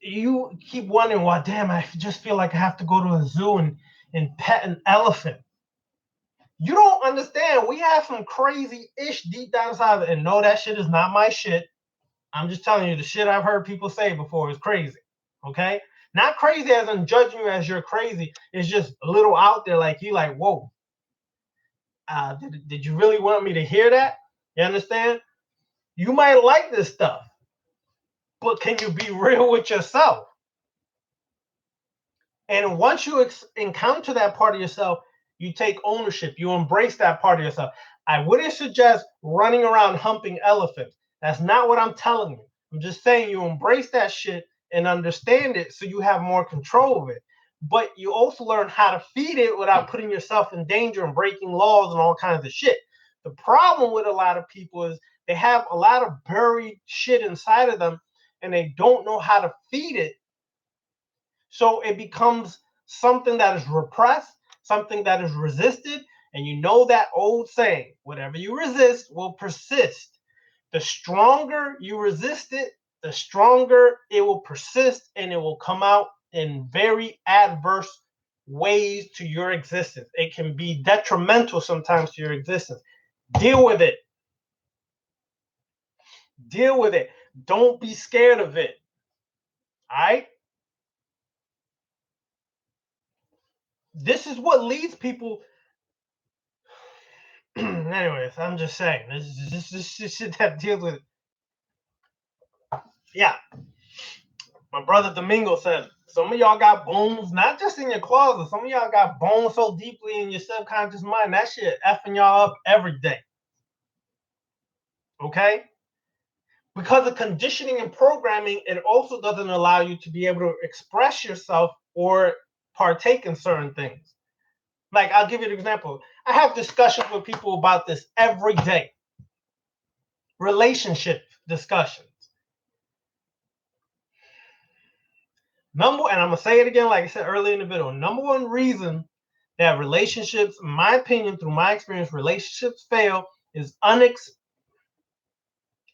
You keep wondering, well, damn, I just feel like I have to go to a zoo and pet an elephant. You don't understand. We have some crazy ish deep down inside, and no, that shit is not my shit. I'm just telling you the shit I've heard people say before is crazy. Okay? Not crazy as in judging you as you're crazy. It's just a little out there like you like, whoa. Did you really want me to hear that? You understand? You might like this stuff, but can you be real with yourself? And once you encounter that part of yourself, you take ownership. You embrace that part of yourself. I wouldn't suggest running around humping elephants. That's not what I'm telling you. I'm just saying you embrace that shit and understand it so you have more control of it. But you also learn how to feed it without putting yourself in danger and breaking laws and all kinds of shit. The problem with a lot of people is they have a lot of buried shit inside of them and they don't know how to feed it. So it becomes something that is repressed, something that is resisted. And you know that old saying, whatever you resist will persist. The stronger you resist it, the stronger it will persist and it will come out in very adverse ways to your existence. It can be detrimental sometimes to your existence. Deal with it. Deal with it. Don't be scared of it. All right? This is what leads people. Anyways, I'm just saying, this is shit that deals with. Yeah. My brother Domingo said, some of y'all got bones, not just in your closet. Some of y'all got bones so deeply in your subconscious mind, that shit effing y'all up every day. Okay? Because of conditioning and programming, it also doesn't allow you to be able to express yourself or partake in certain things. Like, I'll give you an example. I have discussions with people about this every day. Relationship discussions. And I'm going to say it again, like I said earlier in the video. Number one reason that relationships, in my opinion, through my experience, relationships fail is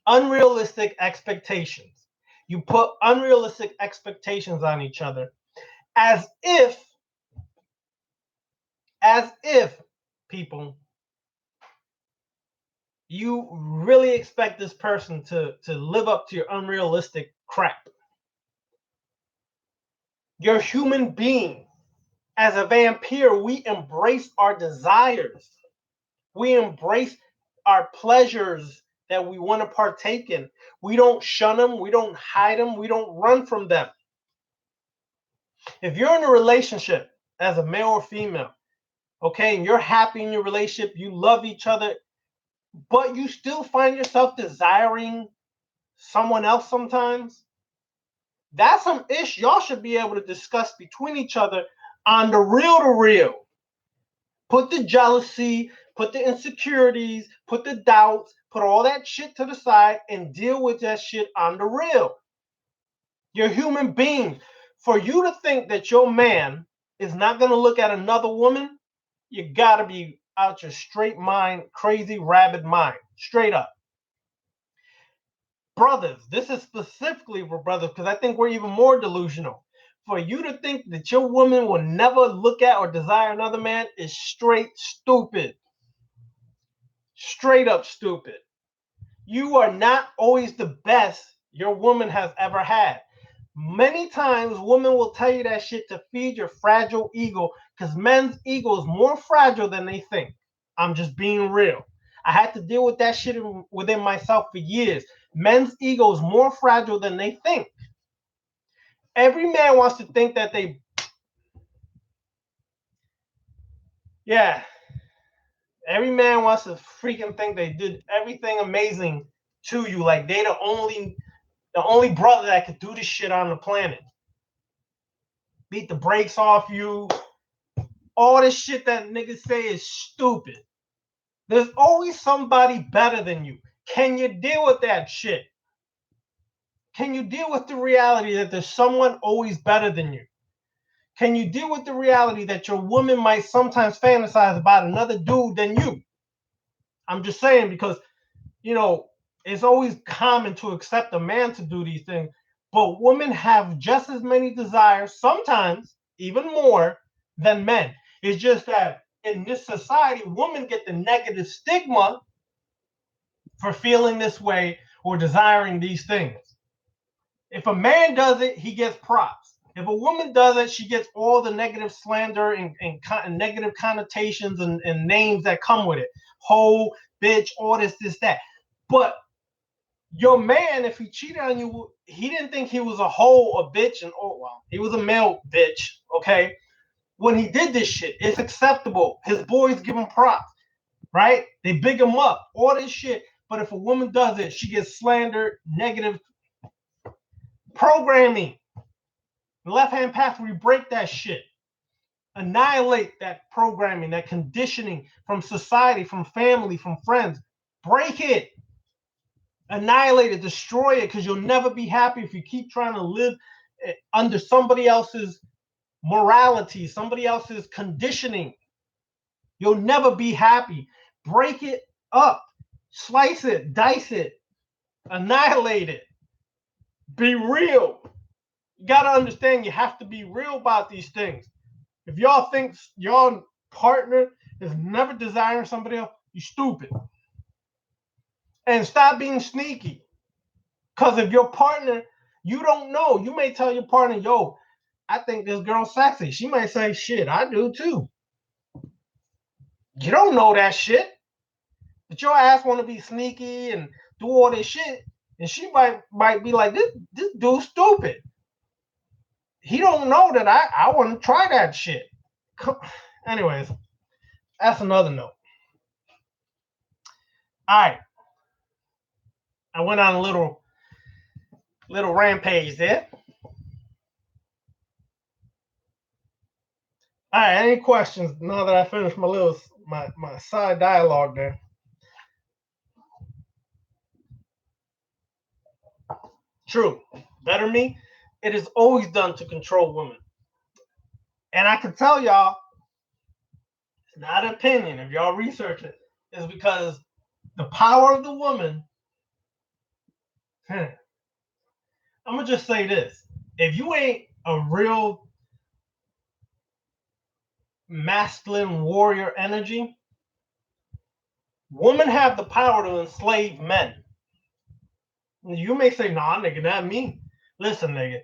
unrealistic expectations. You put unrealistic expectations on each other as if people, you really expect this person to live up to your unrealistic crap. You're a human being. As a vampire, we embrace our desires. We embrace our pleasures that we want to partake in. We don't shun them. We don't hide them. We don't run from them. If you're in a relationship as a male or female, okay, and you're happy in your relationship, you love each other, but you still find yourself desiring someone else sometimes, that's some ish y'all should be able to discuss between each other on the real to real. Put the jealousy, put the insecurities, put the doubts, put all that shit to the side and deal with that shit on the real. You're human beings. For you to think that your man is not going to look at another woman, you got to be out your straight mind, crazy, rabid mind. Straight up. Brothers, this is specifically for brothers because I think we're even more delusional. For you to think that your woman will never look at or desire another man is straight stupid. Straight up stupid. You are not always the best your woman has ever had. Many times, women will tell you that shit to feed your fragile ego because men's ego is more fragile than they think. I'm just being real. I had to deal with that shit within myself for years. Men's ego is more fragile than they think. Every man wants to think that every man wants to freaking think they did everything amazing to you. Like they the only brother that could do this shit on the planet. Beat the brakes off you. All this shit that niggas say is stupid. There's always somebody better than you. Can you deal with that shit? Can you deal with the reality that there's someone always better than you? Can you deal with the reality that your woman might sometimes fantasize about another dude than you? I'm just saying because, it's always common to accept a man to do these things, but women have just as many desires, sometimes even more, than men. It's just that in this society, women get the negative stigma for feeling this way, or desiring these things. If a man does it, he gets props. If a woman does it, she gets all the negative slander and negative connotations and names that come with it. Hoe, bitch, all this, that. But your man, if he cheated on you, he didn't think he was a hoe, a bitch, and oh well, he was a male bitch, okay? When he did this shit, it's acceptable. His boys give him props, right? They big him up, all this shit. But if a woman does it, she gets slandered, negative programming. The left-hand pathway, break that shit. Annihilate that programming, that conditioning from society, from family, from friends. Break it. Annihilate it, destroy it, because you'll never be happy if you keep trying to live under somebody else's morality, somebody else's conditioning. You'll never be happy. Break it up, slice it, dice it, annihilate it. Be real. You got to understand, you have to be real about these things. If y'all think your partner is never desiring somebody else, you're stupid. And stop being sneaky. Because if your partner, you don't know, you may tell your partner, yo, I think this girl's sexy. She might say, shit, I do too. You don't know that shit. But your ass want to be sneaky and do all this shit. And she might be like, this dude's stupid. He don't know that I want to try that shit. Anyways, that's another note. All right. I went on a little rampage there. All right, any questions now that I finished my side dialogue there? True. Better me, it is always done to control women. And I can tell y'all, it's not an opinion. If y'all research it, is because the power of the woman. I'm gonna just say this: if you ain't a real masculine warrior energy, women have the power to enslave men. You may say, nah, nigga, not me. Listen, nigga,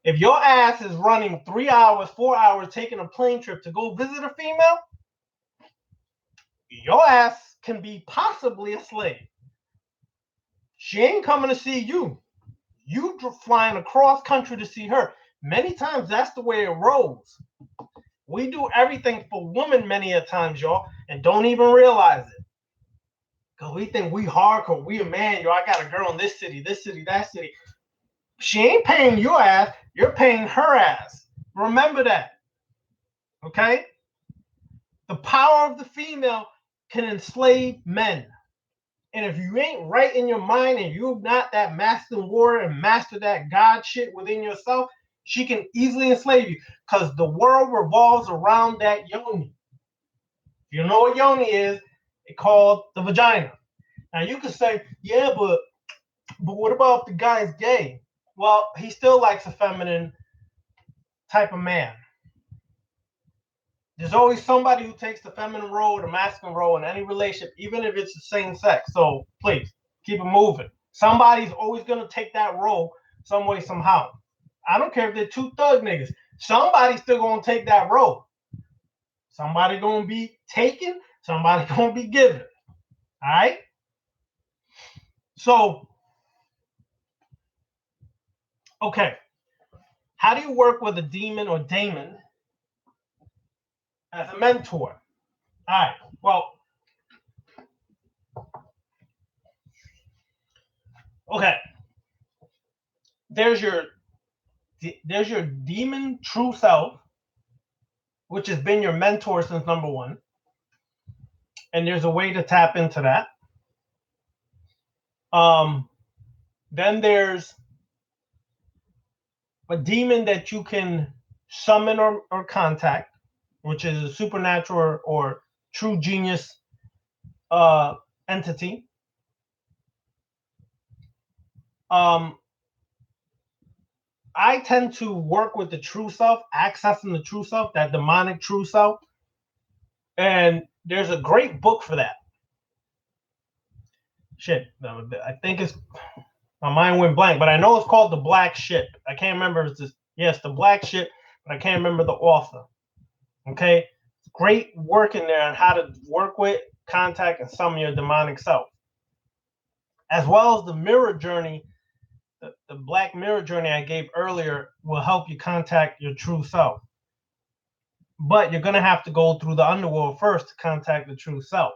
if your ass is running 3 hours, 4 hours, taking a plane trip to go visit a female, your ass can be possibly a slave. She ain't coming to see you. You flying across country to see her. Many times that's the way it rolls. We do everything for women many a times, y'all, and don't even realize it. Because we think we hardcore, we a man, yo, I got a girl in this city, that city. She ain't paying your ass, you're paying her ass. Remember that. Okay? The power of the female can enslave men. And if you ain't right in your mind and you're not that masculine warrior and master that God shit within yourself, she can easily enslave you because the world revolves around that yoni. If you know what yoni is, it's called the vagina. Now you could say, yeah, but what about if the guy's gay? Well, he still likes a feminine type of man. There's always somebody who takes the feminine role or the masculine role in any relationship, even if it's the same sex. So please keep it moving. Somebody's always going to take that role some way, somehow. I don't care if they're two thug niggas. Somebody's still going to take that role. Somebody going to be taken. Somebody going to be given. All right? So, okay. How do you work with a demon or daemon as a mentor? All right. Well, okay. There's your demon true self, which has been your mentor since number one. And there's a way to tap into that. Then there's a demon that you can summon or contact, which is a supernatural or true genius entity. I tend to work with the true self, accessing the true self, that demonic true self. And there's a great book for that. Shit, I think it's my mind went blank, but I know it's called The Black Ship. I can't remember. It's just, yes, The Black Ship, but I can't remember the author. Okay, great work in there on how to work with, contact, and summon your demonic self, as well as the mirror journey. The Black Mirror journey I gave earlier will help you contact your true self. But you're going to have to go through the underworld first to contact the true self.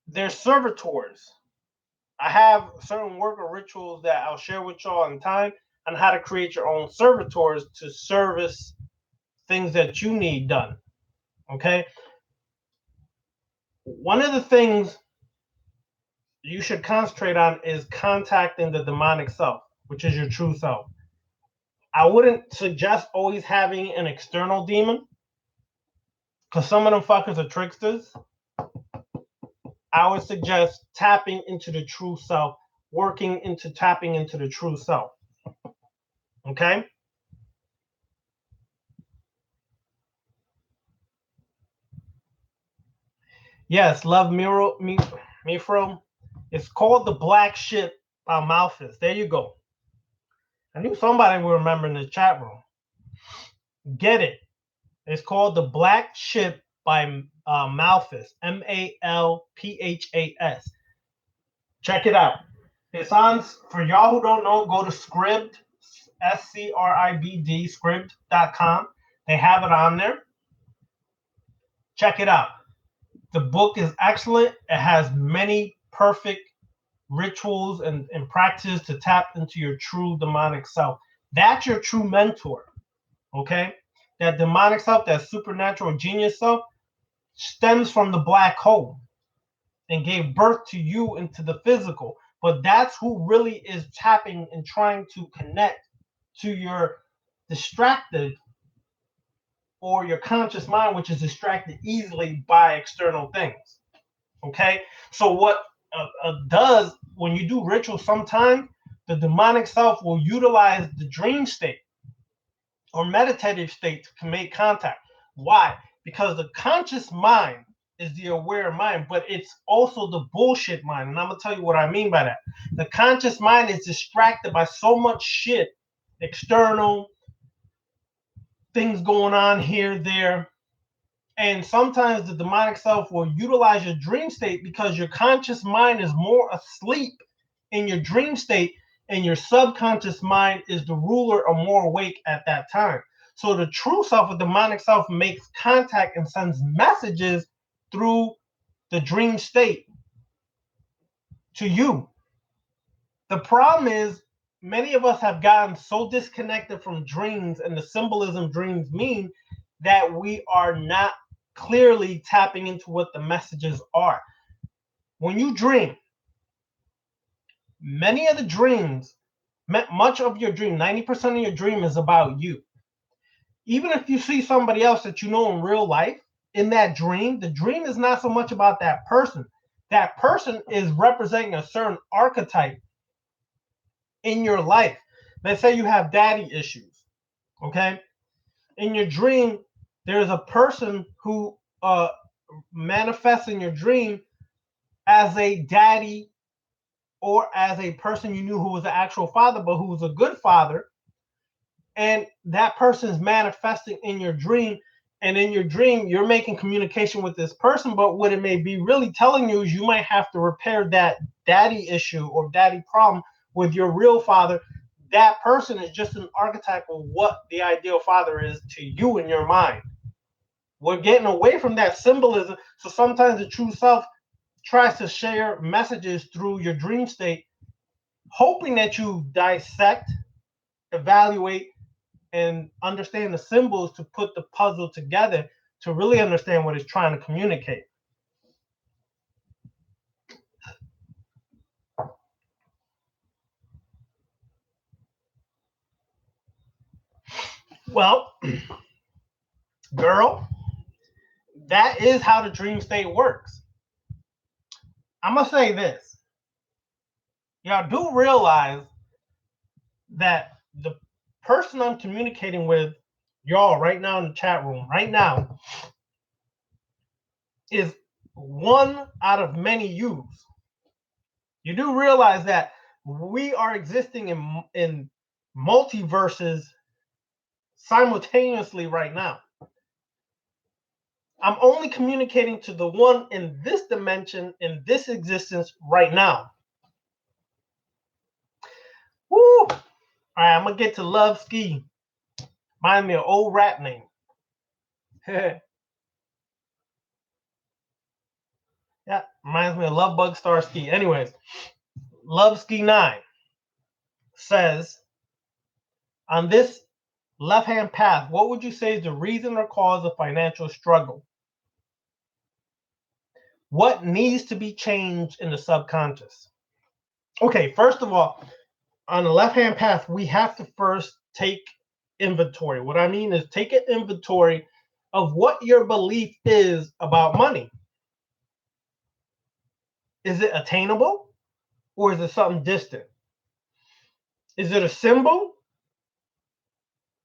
There's servitors. I have certain worker rituals that I'll share with y'all in time on how to create your own servitors to service things that you need done. Okay? One of the things you should concentrate on is contacting the demonic self, which is your true self. I wouldn't suggest always having an external demon, because some of them fuckers are tricksters. I would suggest tapping into the true self, tapping into the true self. Okay? Yes, Love Mifro. It's called The Black Ship by Malthus. There you go. I knew somebody would remember in the chat room. Get it. It's called The Black Ship by Malthus. Malphas. Check it out. It's on, for y'all who don't know, go to Scribd, Scribd, Scribd.com. They have it on there. Check it out. The book is excellent. It has many perfect rituals and practices to tap into your true demonic self. That's your true mentor. Okay? That demonic self, that supernatural genius self, stems from the black hole and gave birth to you into the physical. But that's who really is tapping and trying to connect to your distracted or your conscious mind, which is distracted easily by external things. Okay? So what does, when you do ritual, sometimes the demonic self will utilize the dream state or meditative state to make contact. Why? Because the conscious mind is the aware mind, but it's also the bullshit mind. And I'm going to tell you what I mean by that. The conscious mind is distracted by so much shit, external things going on here, there. And sometimes the demonic self will utilize your dream state because your conscious mind is more asleep in your dream state, and your subconscious mind is the ruler or more awake at that time. So the true self, or demonic self, makes contact and sends messages through the dream state to you. The problem is many of us have gotten so disconnected from dreams and the symbolism dreams mean that we are not clearly tapping into what the messages are. When you dream, many of the dreams, much of your dream, 90% of your dream is about you. Even if you see somebody else that you know in real life, in that dream, the dream is not so much about that person. That person is representing a certain archetype in your life. Let's say you have daddy issues, okay? In your dream, there's a person who manifests in your dream as a daddy or as a person you knew who was the actual father, but who was a good father. And that person is manifesting in your dream. And in your dream, you're making communication with this person. But what it may be really telling you is you might have to repair that daddy issue or daddy problem with your real father. That person is just an archetype of what the ideal father is to you in your mind. We're getting away from that symbolism. So sometimes the true self tries to share messages through your dream state, hoping that you dissect, evaluate, and understand the symbols to put the puzzle together to really understand what it's trying to communicate. Well, girl, that is how the dream state works. I'm going to say this. Y'all do realize that the person I'm communicating with, y'all right now in the chat room, right now, is one out of many yous. You do realize that we are existing in multiverses simultaneously right now. I'm only communicating to the one in this dimension, in this existence right now. Woo! All right, I'm gonna get to Love Ski. Reminds me of old rap name. Yeah, reminds me of Love Bug Star Ski. Anyways, Love Ski 9 says, on this left-hand path, what would you say is the reason or cause of financial struggle? What needs to be changed in the subconscious? Okay, first of all, on the left-hand path, we have to first take inventory. What I mean is take an inventory of what your belief is about money. Is it attainable or is it something distant? Is it a symbol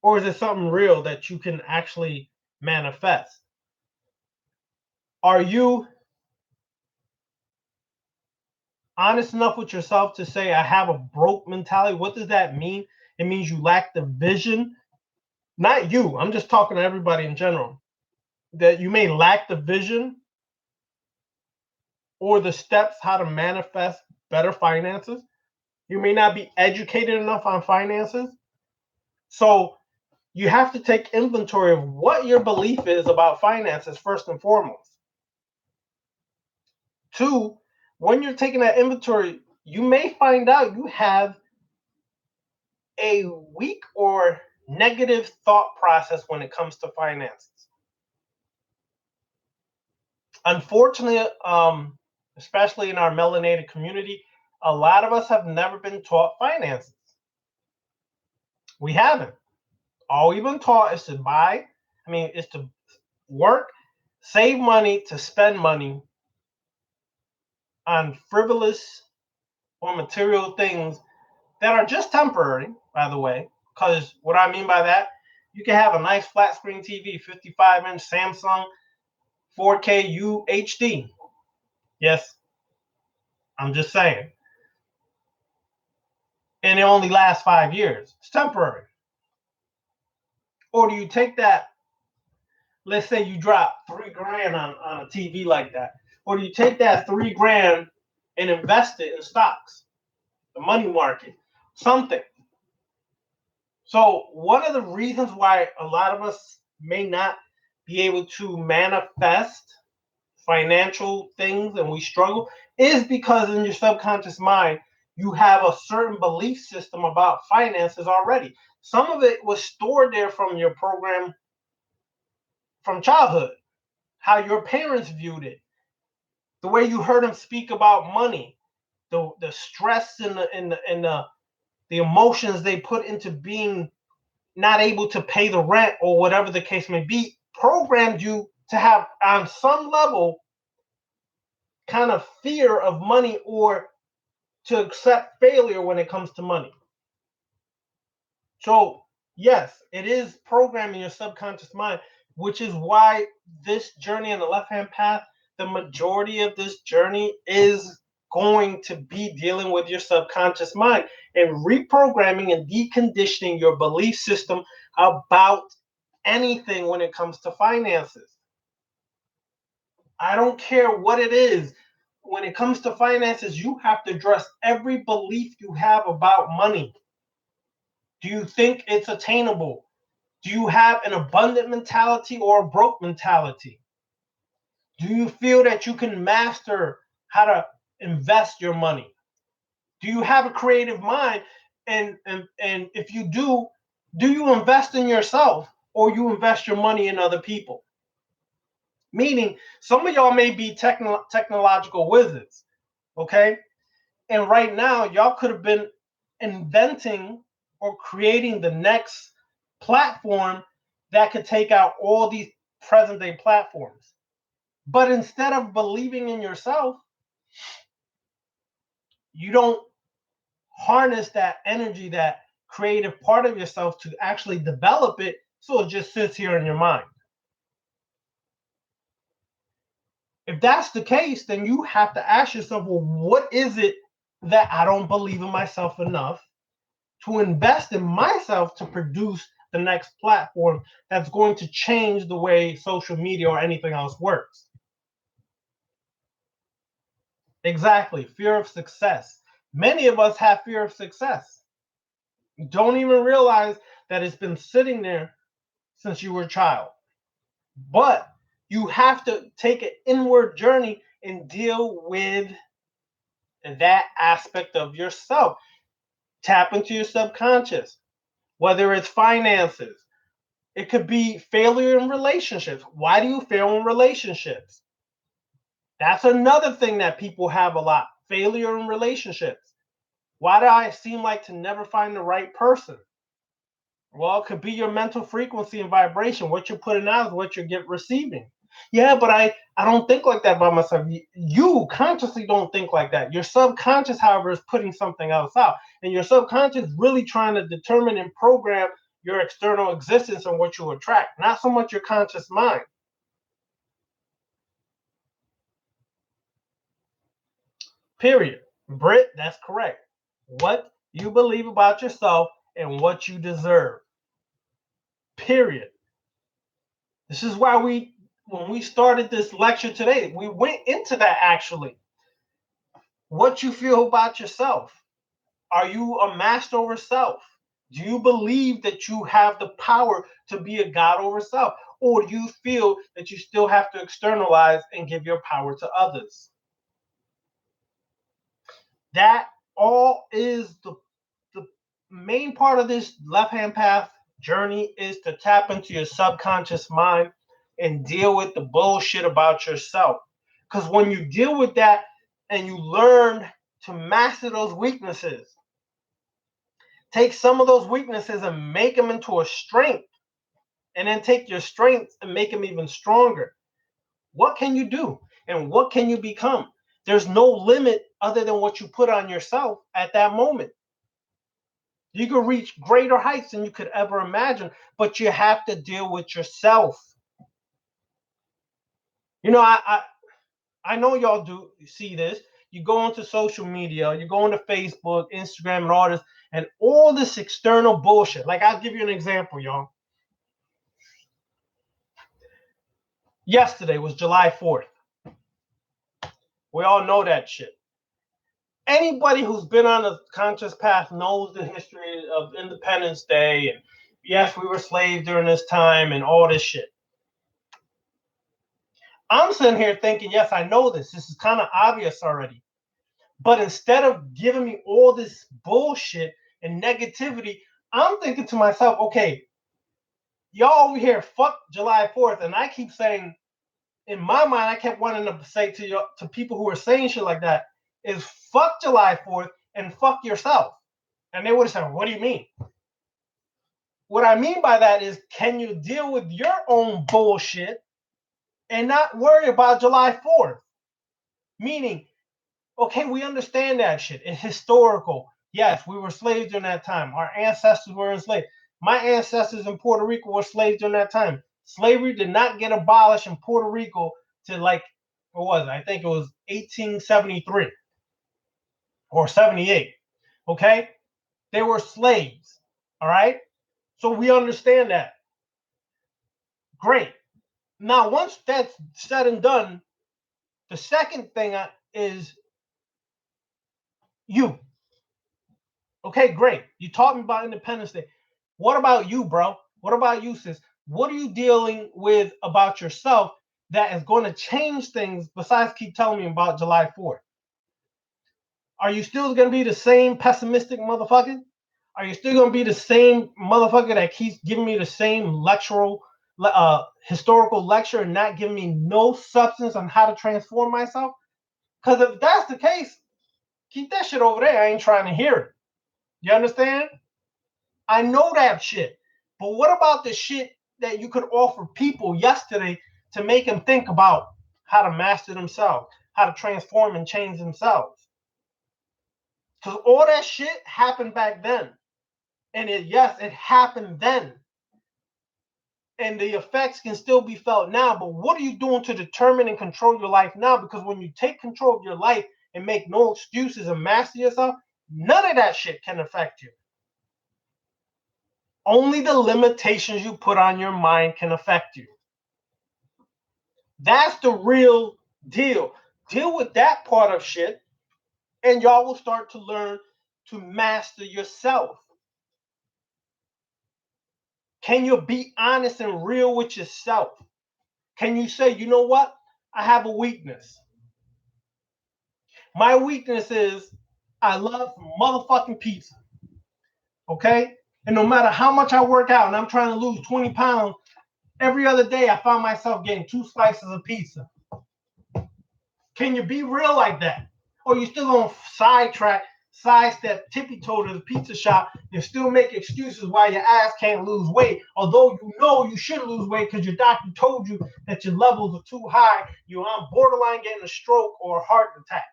or is it something real that you can actually manifest? Are you honest enough with yourself to say, I have a broke mentality? What does that mean? It means you lack the vision. Not you, I'm just talking to everybody in general. That you may lack the vision or the steps how to manifest better finances. You may not be educated enough on finances. So you have to take inventory of what your belief is about finances first and foremost. Two, when you're taking that inventory, you may find out you have a weak or negative thought process when it comes to finances. Unfortunately, especially in our melanated community, a lot of us have never been taught finances. We haven't. All we've been taught is to is to work, save money, to spend money on frivolous or material things that are just temporary, by the way. Because what I mean by that, you can have a nice flat screen TV, 55-inch Samsung, 4K UHD. Yes, I'm just saying. And it only lasts 5 years. It's temporary. Or do you take that, let's say you drop $3,000 on a TV like that, or do you take that $3,000 and invest it in stocks, the money market, something? So one of the reasons why a lot of us may not be able to manifest financial things and we struggle is because in your subconscious mind, you have a certain belief system about finances already. Some of it was stored there from your program from childhood, how your parents viewed it, the way you heard them speak about money, the stress and the emotions they put into being not able to pay the rent or whatever the case may be, programmed you to have on some level kind of fear of money or to accept failure when it comes to money. So yes, it is programming your subconscious mind, which is why this journey on the left-hand path, the majority of this journey is going to be dealing with your subconscious mind and reprogramming and deconditioning your belief system about anything when it comes to finances. I don't care what it is. When it comes to finances, you have to address every belief you have about money. Do you think it's attainable? Do you have an abundant mentality or a broke mentality? Do you feel that you can master how to invest your money? Do you have a creative mind? And if you do you invest in yourself or you invest your money in other people? Meaning, some of y'all may be technological wizards, okay? And right now, y'all could have been inventing or creating the next platform that could take out all these present day platforms. But instead of believing in yourself, you don't harness that energy, that creative part of yourself to actually develop it. So it just sits here in your mind. If that's the case, then you have to ask yourself, well, what is it that I don't believe in myself enough to invest in myself to produce the next platform that's going to change the way social media or anything else works. Exactly. Fear of success. Many of us have fear of success. Don't even realize that it's been sitting there since you were a child. But you have to take an inward journey and deal with that aspect of yourself. Tap into your subconscious, whether it's finances, it could be failure in relationships. Why do you fail in relationships? That's another thing that people have a lot, failure in relationships. Why do I seem like to never find the right person? Well, it could be your mental frequency and vibration. What you're putting out is what you're receiving. Yeah, but I don't think like that by myself. You consciously don't think like that. Your subconscious, however, is putting something else out. And your subconscious is really trying to determine and program your external existence and what you attract, not so much your conscious mind. Period. Britt, that's correct. What you believe about yourself and what you deserve. Period. This is why when we started this lecture today, we went into that actually. What you feel about yourself. Are you a master over self? Do you believe that you have the power to be a God over self? Or do you feel that you still have to externalize and give your power to others? That all is the main part of this left-hand path journey is to tap into your subconscious mind and deal with the bullshit about yourself. Because when you deal with that and you learn to master those weaknesses, take some of those weaknesses and make them into a strength, and then take your strengths and make them even stronger. What can you do? And what can you become? There's no limit other than what you put on yourself at that moment. You can reach greater heights than you could ever imagine, but you have to deal with yourself. You know, I know y'all do see this. You go onto social media, you go into Facebook, Instagram, and all this, and all this external bullshit. Like, I'll give you an example, y'all. Yesterday was July 4th. We all know that shit. Anybody who's been on a conscious path knows the history of Independence Day, and yes, we were slaves during this time and all this shit. I'm sitting here thinking, yes, I know this. This is kind of obvious already. But instead of giving me all this bullshit and negativity, I'm thinking to myself, okay, y'all over here, fuck July 4th. And I keep saying, in my mind, I kept wanting to say to people who are saying shit like that, is fuck July 4th and fuck yourself. And they would have said, what do you mean? What I mean by that is, can you deal with your own bullshit and not worry about July 4th? Meaning, okay, we understand that shit. It's historical. Yes, we were slaves during that time. Our ancestors were enslaved. My ancestors in Puerto Rico were slaves during that time. Slavery did not get abolished in Puerto Rico to, like, what was it? I think it was 1873 or 78. Okay? They were slaves. All right? So we understand that. Great. Now, once that's said and done, the second thing is you. Okay, great. You taught me about Independence Day. What about you, bro? What about you, sis? What are you dealing with about yourself that is going to change things besides keep telling me about July 4th? Are you still going to be the same pessimistic motherfucker? Are you still going to be the same motherfucker that keeps giving me the same historical lecture and not giving me no substance on how to transform myself? Because if that's the case, keep that shit over there. I ain't trying to hear it. You understand? I know that shit. But what about the shit that you could offer people yesterday to make them think about how to master themselves, how to transform and change themselves? Because all that shit happened back then. And yes, it happened then. And the effects can still be felt now. But what are you doing to determine and control your life now? Because when you take control of your life, and make no excuses and master yourself, none of that shit can affect you. Only the limitations you put on your mind can affect you. That's the real deal. Deal with that part of shit, and y'all will start to learn to master yourself. Can you be honest and real with yourself? Can you say, you know what? I have a weakness. My weakness is I love motherfucking pizza. Okay? And no matter how much I work out and I'm trying to lose 20 pounds, every other day I find myself getting 2 slices of pizza. Can you be real like that? Or you still gonna sidestep, tippy-toe to the pizza shop, and still make excuses why your ass can't lose weight, although you know you should lose weight because your doctor told you that your levels are too high, you're on borderline getting a stroke or a heart attack.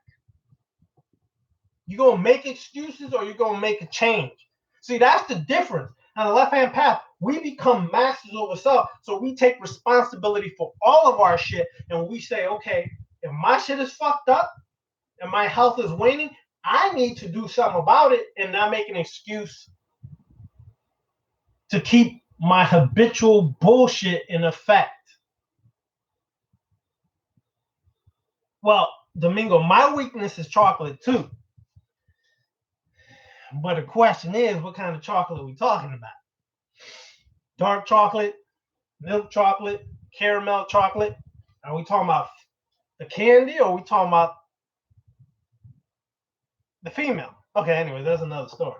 You gonna make excuses or you gonna make a change? See, that's the difference. On the left-hand path, we become masters over self, so we take responsibility for all of our shit, and we say, okay, if my shit is fucked up and my health is waning, I need to do something about it and not make an excuse to keep my habitual bullshit in effect. Well, Domingo, my weakness is chocolate too. But the question is, what kind of chocolate are we talking about? Dark chocolate, milk chocolate, caramel chocolate? Are we talking about the candy or are we talking about the female? Okay, anyway, there's another story.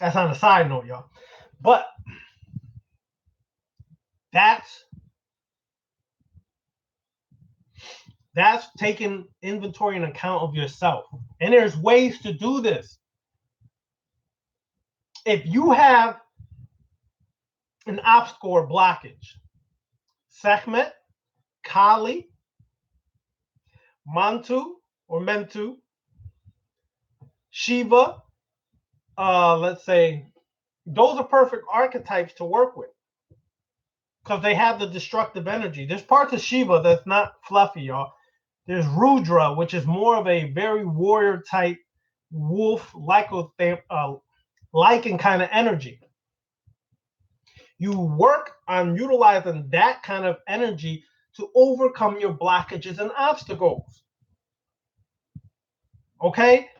That's on a side note, y'all. But that's taking inventory and account of yourself. And there's ways to do this. If you have an obstacle or blockage, Sekhmet, Kali, Mantu or Mentu, Shiva, let's say, those are perfect archetypes to work with because they have the destructive energy. There's parts of Shiva that's not fluffy, y'all. There's Rudra, which is more of a very warrior type wolf, lycan kind of energy. You work on utilizing that kind of energy to overcome your blockages and obstacles. Okay?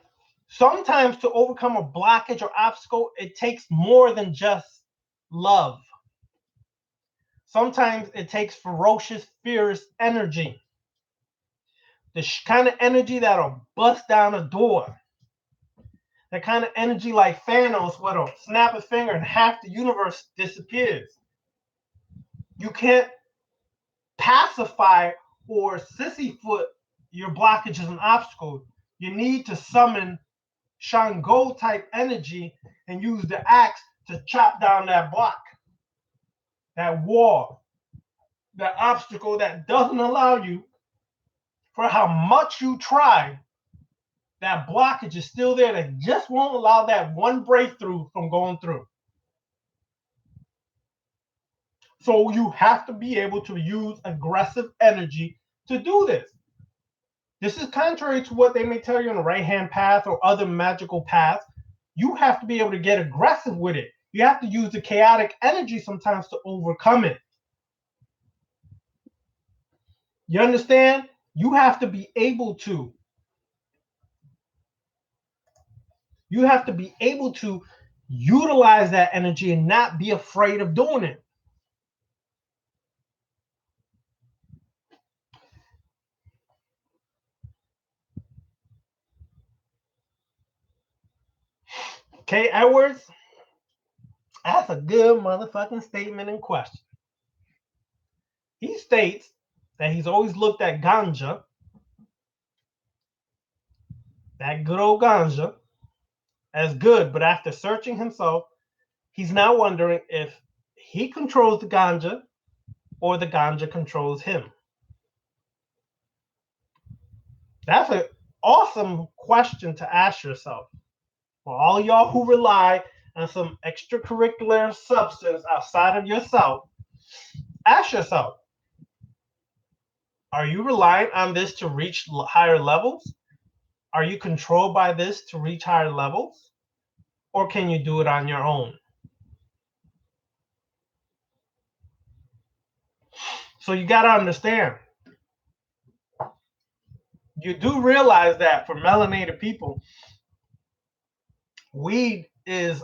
Sometimes to overcome a blockage or obstacle, it takes more than just love. Sometimes it takes ferocious, fierce energy. The kind of energy that'll bust down a door. That kind of energy like Thanos, what'll snap a finger and half the universe disappears. You can't pacify or sissyfoot your blockages and obstacles. You need to summon Shango type energy and use the axe to chop down that block, that wall, that obstacle that doesn't allow you, for how much you try, that blockage is still there that just won't allow that one breakthrough from going through. So you have to be able to use aggressive energy to do this. This is contrary to what they may tell you on the right-hand path or other magical paths. You have to be able to get aggressive with it. You have to use the chaotic energy sometimes to overcome it. You understand? You have to be able to. You have to be able to utilize that energy and not be afraid of doing it. Kay Edwards, that's a good motherfucking statement and question. He states that he's always looked at ganja, that good old ganja, as good, but after searching himself, he's now wondering if he controls the ganja or the ganja controls him. That's an awesome question to ask yourself. For all y'all who rely on some extracurricular substance outside of yourself, ask yourself, Are you relying on this to reach higher levels? Are you controlled by this to reach higher levels? Or can you do it on your own? So you got to understand, you do realize that for melanated people, weed is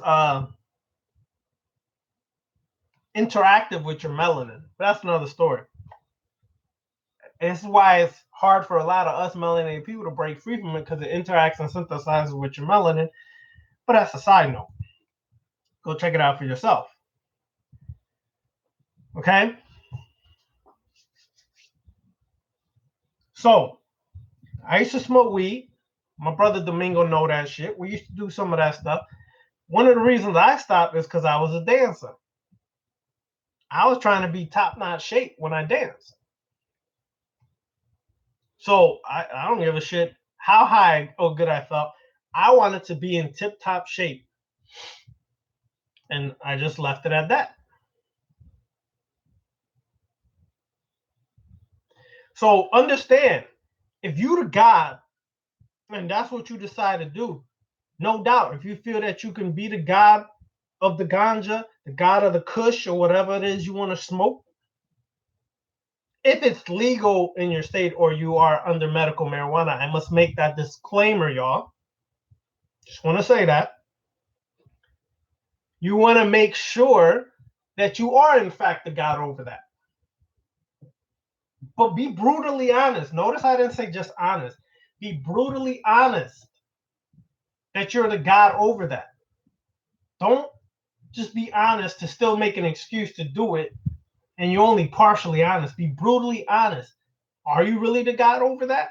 interactive with your melanin. That's another story. It's why it's hard for a lot of us melanated people to break free from it, because it interacts and synthesizes with your melanin. But that's a side note. Go check it out for yourself. Okay? So, I used to smoke weed. My brother Domingo know that shit. We used to do some of that stuff. One of the reasons I stopped is because I was a dancer. I was trying to be top-notch shape when I danced. So I don't give a shit how high or good I felt. I wanted to be in tip-top shape. And I just left it at that. So understand, if you the God, and that's what you decide to do, no doubt, if you feel that you can be the God of the ganja, the God of the kush, or whatever it is you want to smoke, if it's legal in your state or you are under medical marijuana, I must make that disclaimer, y'all. Just want to say that. You want to make sure that you are, in fact, the God over that. But be brutally honest. Notice I didn't say just honest. Be brutally honest that you're the God over that. Don't just be honest to still make an excuse to do it, and you're only partially honest. Be brutally honest. Are you really the God over that?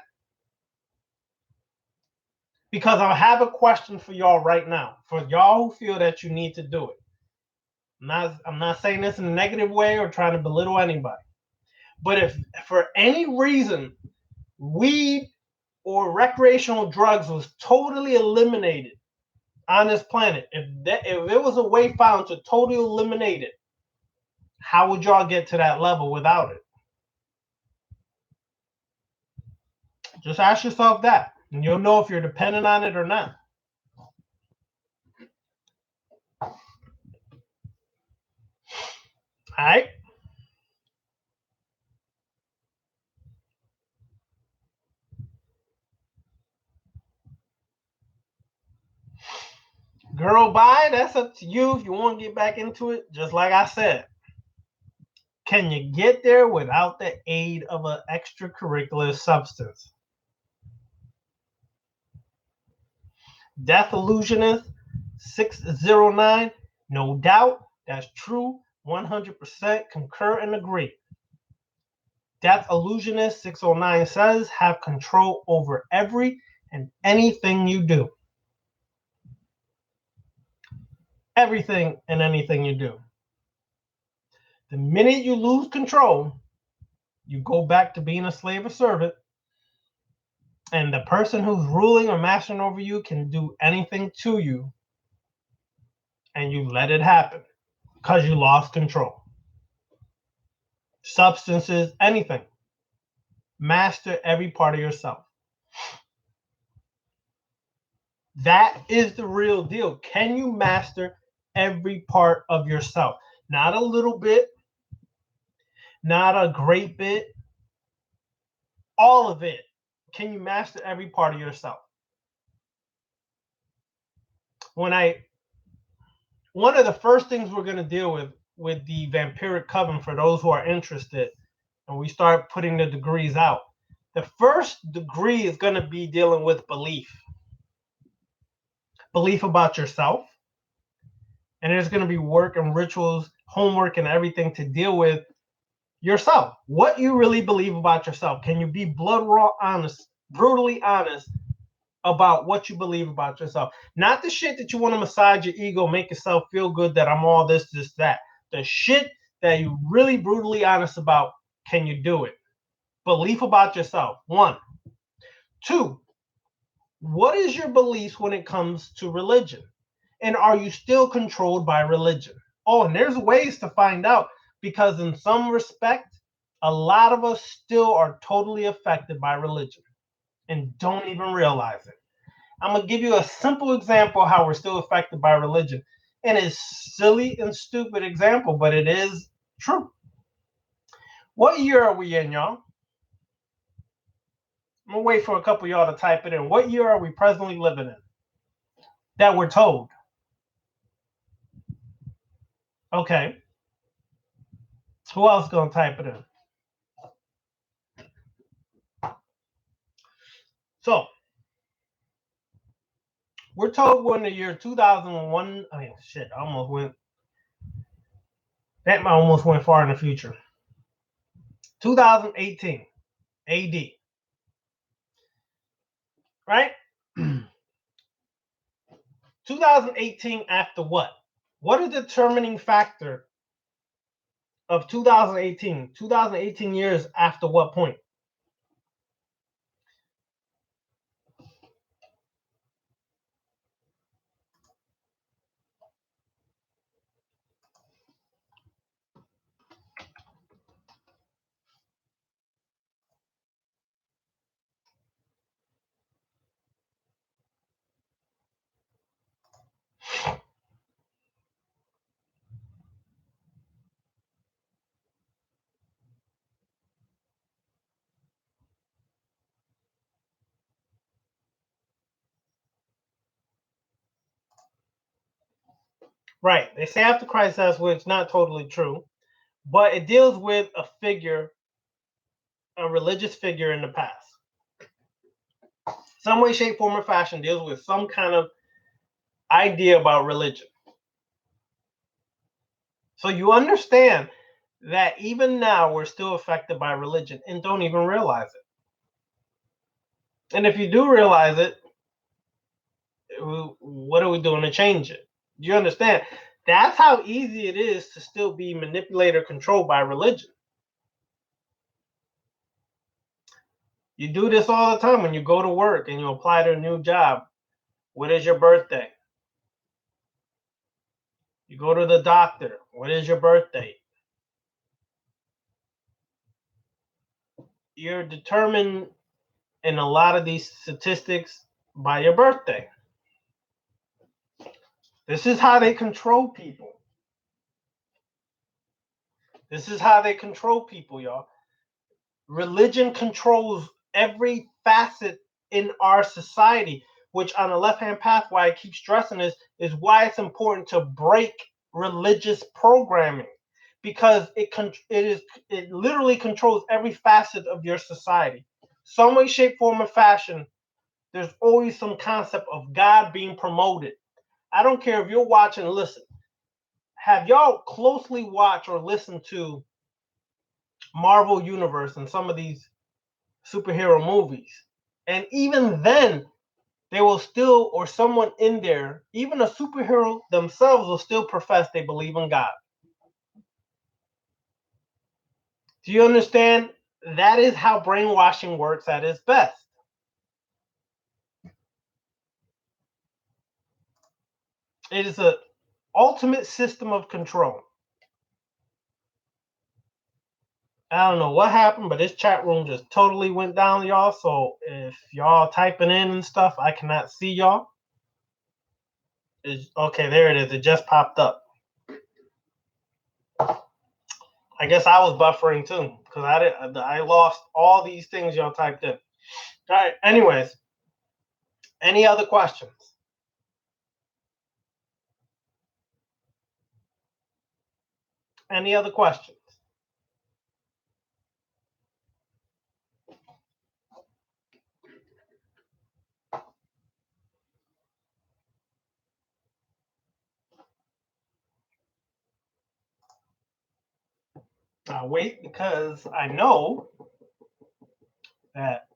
Because I have a question for y'all right now. For y'all who feel that you need to do it. I'm not saying this in a negative way or trying to belittle anybody. But if for any reason weed or recreational drugs was totally eliminated on this planet, if it was a way found to totally eliminate it, how would y'all get to that level without it? Just ask yourself that, and you'll know if you're dependent on it or not. All right. Girl, bye. That's up to you if you want to get back into it. Just like I said, can you get there without the aid of an extracurricular substance? Death Illusionist 609, no doubt, that's true, 100% concur and agree. Death Illusionist 609 says, have control over every and anything you do. Everything and anything you do. The minute you lose control, you go back to being a slave or servant, and the person who's ruling or mastering over you can do anything to you, and you let it happen because you lost control. Substances, anything. Master every part of yourself. That is the real deal. Can you master every part of yourself? Not a little bit, not a great bit, all of it. Can you master every part of yourself? One of the first things we're going to deal with the Vampiric Coven, for those who are interested, and we start putting the degrees out. The first degree is going to be dealing with belief. Belief about yourself. And there's going to be work and rituals, homework, and everything to deal with yourself. What you really believe about yourself. Can you be blood raw honest, brutally honest about what you believe about yourself? Not the shit that you want to massage your ego, make yourself feel good that I'm all this, that. The shit that you really brutally honest about, can you do it? Belief about yourself, 1. 2, what is your beliefs when it comes to religion? And are you still controlled by religion? Oh, and there's ways to find out, because in some respect, A lot of us still are totally affected by religion and don't even realize it. I'm going to give you a simple example how we're still affected by religion. And it's silly and stupid example, but it is true. What year are we in, y'all? I'm going to wait for a couple of y'all to type it in. What year are we presently living in? That we're told. Okay. Who else is going to type it in? So, we're told we're in the year 2001. I mean, shit, I almost went. That almost went far in the future. 2018 AD. Right? 2018 after what? What is the determining factor of 2018? 2018 years after what point? Right. They say after Christ, that's which is not totally true, but it deals with a figure, a religious figure in the past. Some way, shape, form, or fashion deals with some kind of idea about religion. So you understand that even now we're still affected by religion and don't even realize it. And if you do realize it, what are we doing to change it? Do you understand? That's how easy it is to still be manipulated or controlled by religion. You do this all the time when you go to work and you apply to a new job. What is your birthday? You go to the doctor. What is your birthday? You're determined in a lot of these statistics by your birthday. This is how they control people. This is how they control people, y'all. Religion controls every facet in our society, which on the left-hand path, why I keep stressing this, is why it's important to break religious programming, because it literally controls every facet of your society. Some way, shape, form, or fashion, there's always some concept of God being promoted. I don't care if you're watching, listen. Have y'all closely watched or listened to Marvel Universe and some of these superhero movies? And even then, they will still, or someone in there, even a superhero themselves will still profess they believe in God. Do you understand? That is how brainwashing works at its best. It is an ultimate system of control. I don't know what happened, but this chat room just totally went down, y'all. So if y'all typing in and stuff, I cannot see y'all. Okay, there it is. It just popped up. I guess I was buffering too because I lost all these things y'all typed in. All right. Anyways, any other questions? Any other questions? I'll wait because I know that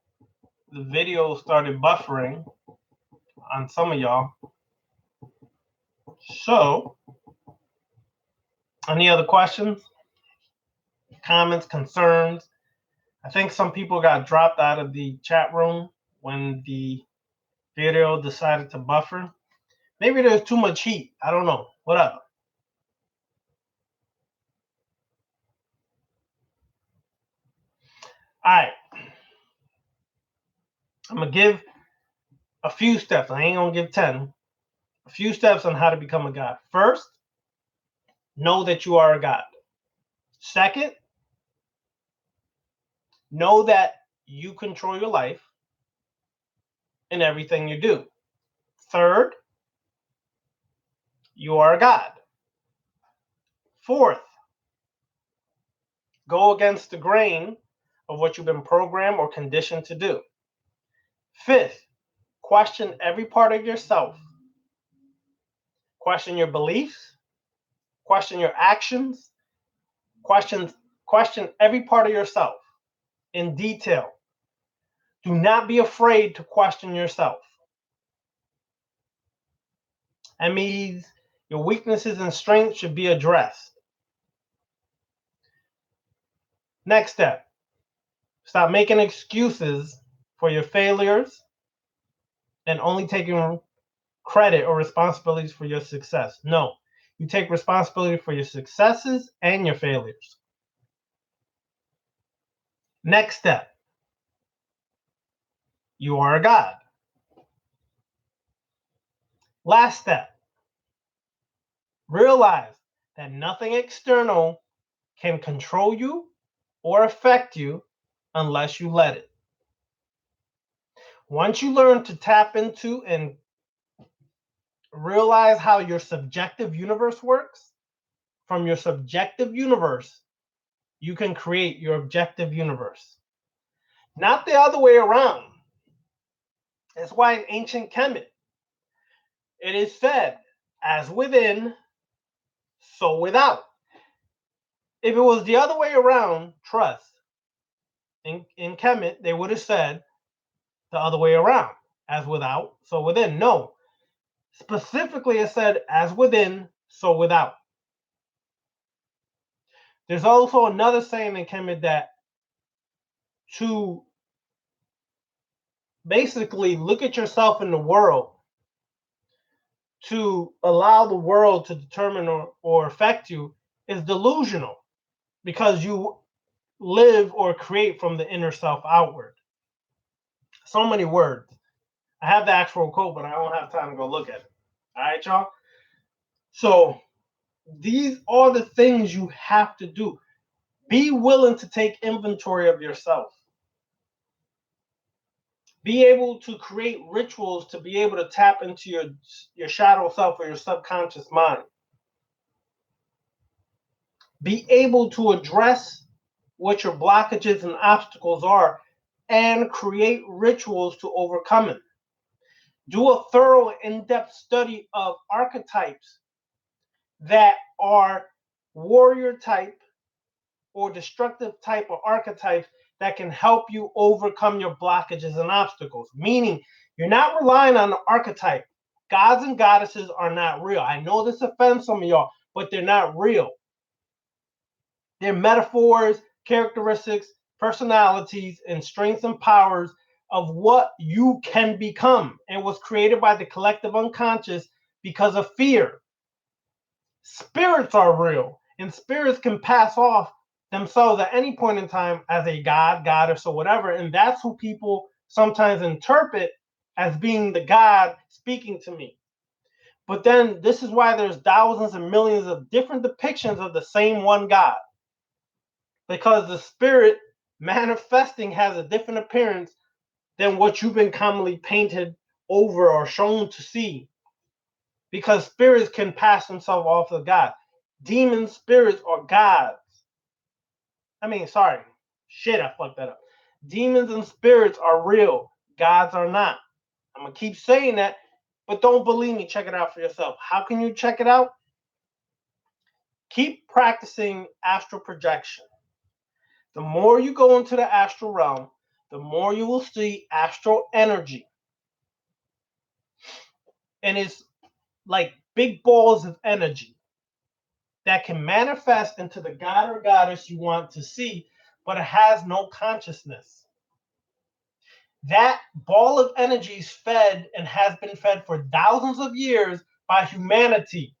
the video started buffering on some of y'all. So, any other questions, comments, concerns? I think some people got dropped out of the chat room when the video decided to buffer. Maybe there's too much heat. I don't know. Whatever. All right. I'm going to give a few steps. I ain't going to give 10. A few steps on how to become a God. First, know that you are a God. Second, know that you control your life and everything you do. Third, you are a God. Fourth, go against the grain of what you've been programmed or conditioned to do. Fifth, question every part of yourself. Question your beliefs, question your actions, question every part of yourself in detail. Do not be afraid to question yourself. That means your weaknesses and strengths should be addressed. Next step, stop making excuses for your failures and only taking credit or responsibilities for your success. No, you take responsibility for your successes and your failures. Next step, you are a God. Last step, realize that nothing external can control you or affect you unless you let it. Once you learn to tap into and realize how your subjective universe works, from your subjective universe, you can create your objective universe. Not the other way around. That's why in ancient Kemet, it is said, as within, so without. If it was the other way around, trust, in Kemet, they would have said the other way around, as without, so within. No. Specifically, it said, as within, so without. There's also another saying in Kemet that to basically look at yourself in the world, to allow the world to determine or affect you, is delusional, because you live or create from the inner self outward. So many words. I have the actual quote, but I don't have time to go look at it. All right, y'all? So these are the things you have to do. Be willing to take inventory of yourself. Be able to create rituals to be able to tap into your shadow self or your subconscious mind. Be able to address what your blockages and obstacles are and create rituals to overcome it. Do a thorough, in-depth study of archetypes that are warrior type or destructive type of archetypes that can help you overcome your blockages and obstacles. Meaning, you're not relying on the archetype. Gods and goddesses are not real. I know this offends some of y'all, but they're not real. They're metaphors, characteristics, personalities, and strengths and powers of what you can become, and was created by the collective unconscious because of fear. Spirits are real, and spirits can pass off themselves at any point in time as a god, goddess, or whatever, and that's who people sometimes interpret as being the God speaking to me. But then this is why there's thousands and millions of different depictions of the same one God, because the spirit manifesting has a different appearance than what you've been commonly painted over or shown to see, because spirits can pass themselves off as God. Demon spirits are gods. I fucked that up. Demons and spirits are real. Gods are not. I'm going to keep saying that, but don't believe me. Check it out for yourself. How can you check it out? Keep practicing astral projection. The more you go into the astral realm, the more you will see astral energy. And it's like big balls of energy that can manifest into the god or goddess you want to see, but it has no consciousness. That ball of energy is fed and has been fed for thousands of years by humanity.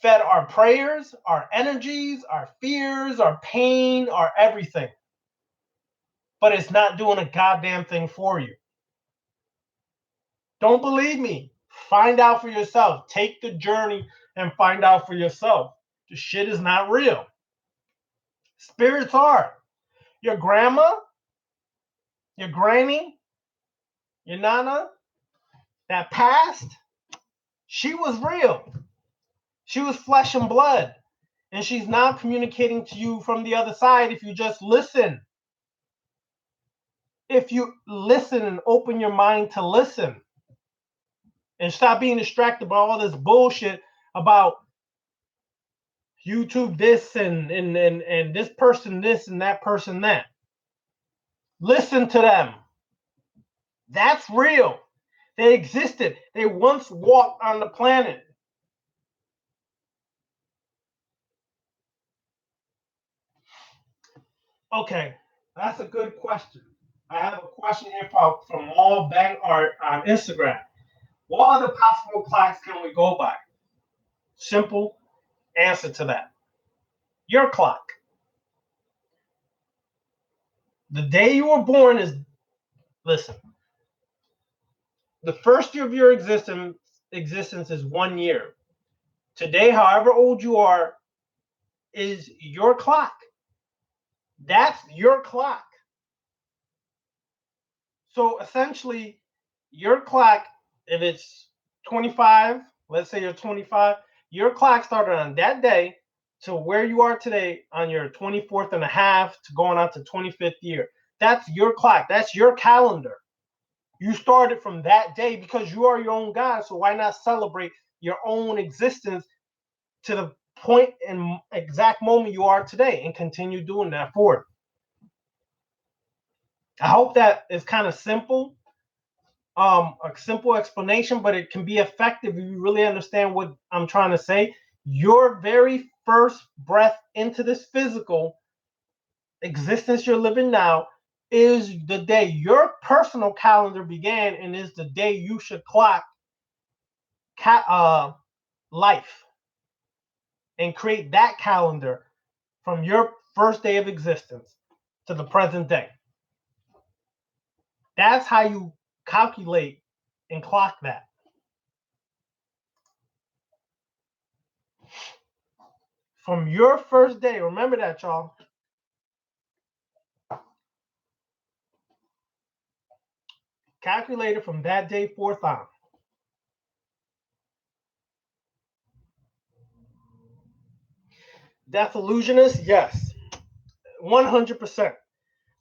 Fed our prayers, our energies, our fears, our pain, our everything. but it's not doing a goddamn thing for you. Don't believe me. Find out for yourself. Take the journey and find out for yourself. The shit is not real. Spirits are. Your grandma, your granny, your nana, that passed, she was real. She was flesh and blood. And she's now communicating to you from the other side if you just listen. If you listen and open your mind to listen. And stop being distracted by all this bullshit about YouTube this and this person this and that person that. Listen to them. That's real. They existed. They once walked on the planet. Okay, that's a good question. I have a question here from All Bang Art on Instagram. What other possible clocks can we go by? Simple answer to that. Your clock. The day you were born is, listen, the first year of your existence is 1 year. Today, however old you are, is your clock. That's your clock. So essentially, your clock, if it's 25, let's say you're 25, your clock started on that day to where you are today on your 24th and a half to going on to 25th year. That's your clock. That's your calendar. You started from that day because you are your own God. So why not celebrate your own existence to the point and exact moment you are today and continue doing that forward? I hope that is kind of simple. A simple explanation, but it can be effective if you really understand what I'm trying to say. Your very first breath into this physical existence you're living now is the day your personal calendar began and is the day you should clock life and create that calendar from your first day of existence to the present day. That's how you calculate and clock that. From your first day, remember that, y'all. Calculated from that day forth on. Death illusionist, yes, 100%.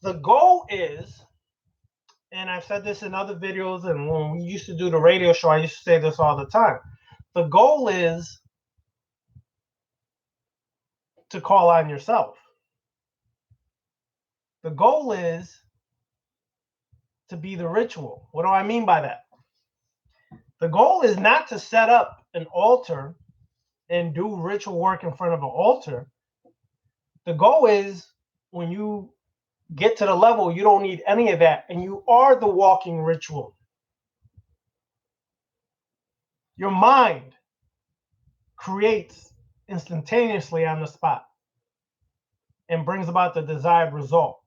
The goal is, and I've said this in other videos, and when we used to do the radio show, I used to say this all the time. The goal is to call on yourself. The goal is to be the ritual. What do I mean by that? The goal is not to set up an altar and do ritual work in front of an altar. The goal is when you get to the level, you don't need any of that, and you are the walking ritual. Your mind creates instantaneously on the spot and brings about the desired result.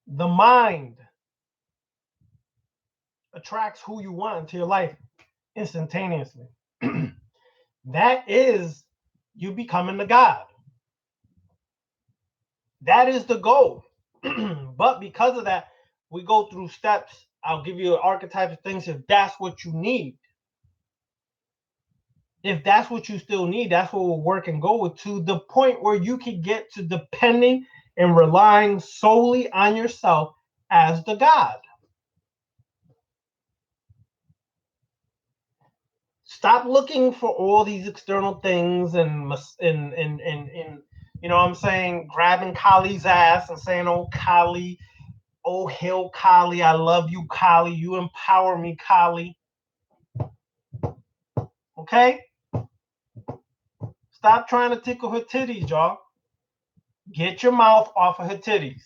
The mind attracts who you want into your life instantaneously. That is you becoming the God. That is the goal. But because of that, we go through steps. I'll give you an archetype of things if that's what you need. If that's what you still need, that's what we'll work and go with, to the point where you can get to depending and relying solely on yourself as the God. Stop looking for all these external things and you know what I'm saying, grabbing Kali's ass and saying, oh, Kali, oh, hail Kali, I love you, Kali, you empower me, Kali. Okay? Stop trying to tickle her titties, y'all. Get your mouth off of her titties.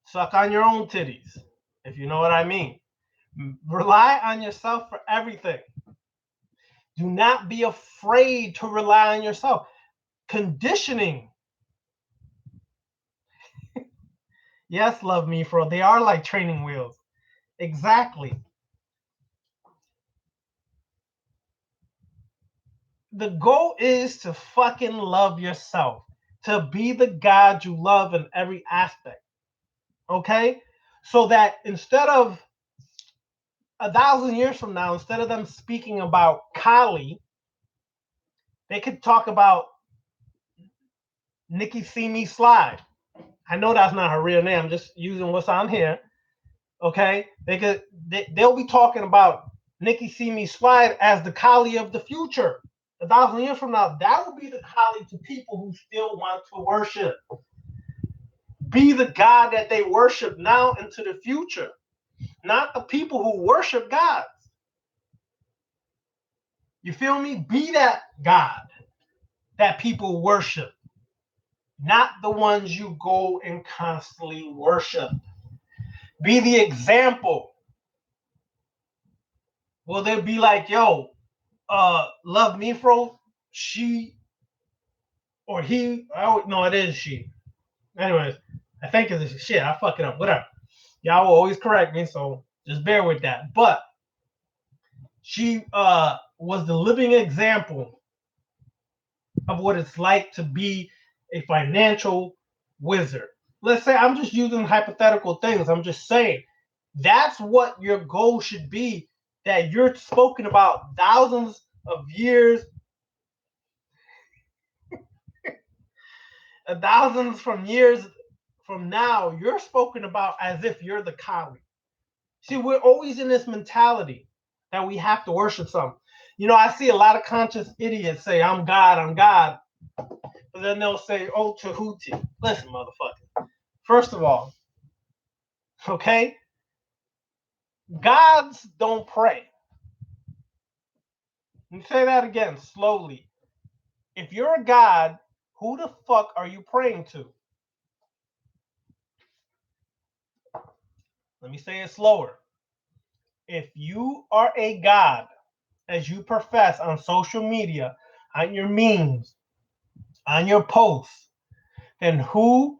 Suck on your own titties, if you know what I mean. Rely on yourself for everything. Do not be afraid to rely on yourself. Conditioning Yes, love me for they are like training wheels. Exactly. The goal is to fucking love yourself, to be the God you love in every aspect. Okay? So that instead of 1,000 years from now, instead of them speaking about Kali, they could talk about Nikki See Me Slide. I know that's not her real name. I'm just using what's on here. Okay? They'll be talking about Nikki See Me Slide as the Kali of the future. 1,000 years from now, that will be the Kali to people who still want to worship. Be the God that they worship now into the future, not the people who worship gods. You feel me? Be that God that people worship, not the ones you go and constantly worship. Be the example. Will they be like, yo, Love Mifro, she or he? Oh no, it is she. Anyways, I think it's shit. I fuck it up. Whatever. Y'all will always correct me, so just bear with that. But she was the living example of what it's like to be a financial wizard. Let's say I'm just using hypothetical things. I'm just saying that's what your goal should be. That you're spoken about thousands of years, thousands from years from now. You're spoken about as if you're the Kali. See, we're always in this mentality that we have to worship something. You know, I see a lot of conscious idiots say, I'm God, I'm God. But then they'll say, oh, Tahuti. Listen, motherfucker. First of all, okay, gods don't pray. Let me say that again slowly. If you're a god, who the fuck are you praying to? Let me say it slower. If you are a god, as you profess on social media, on your memes, on your posts, then who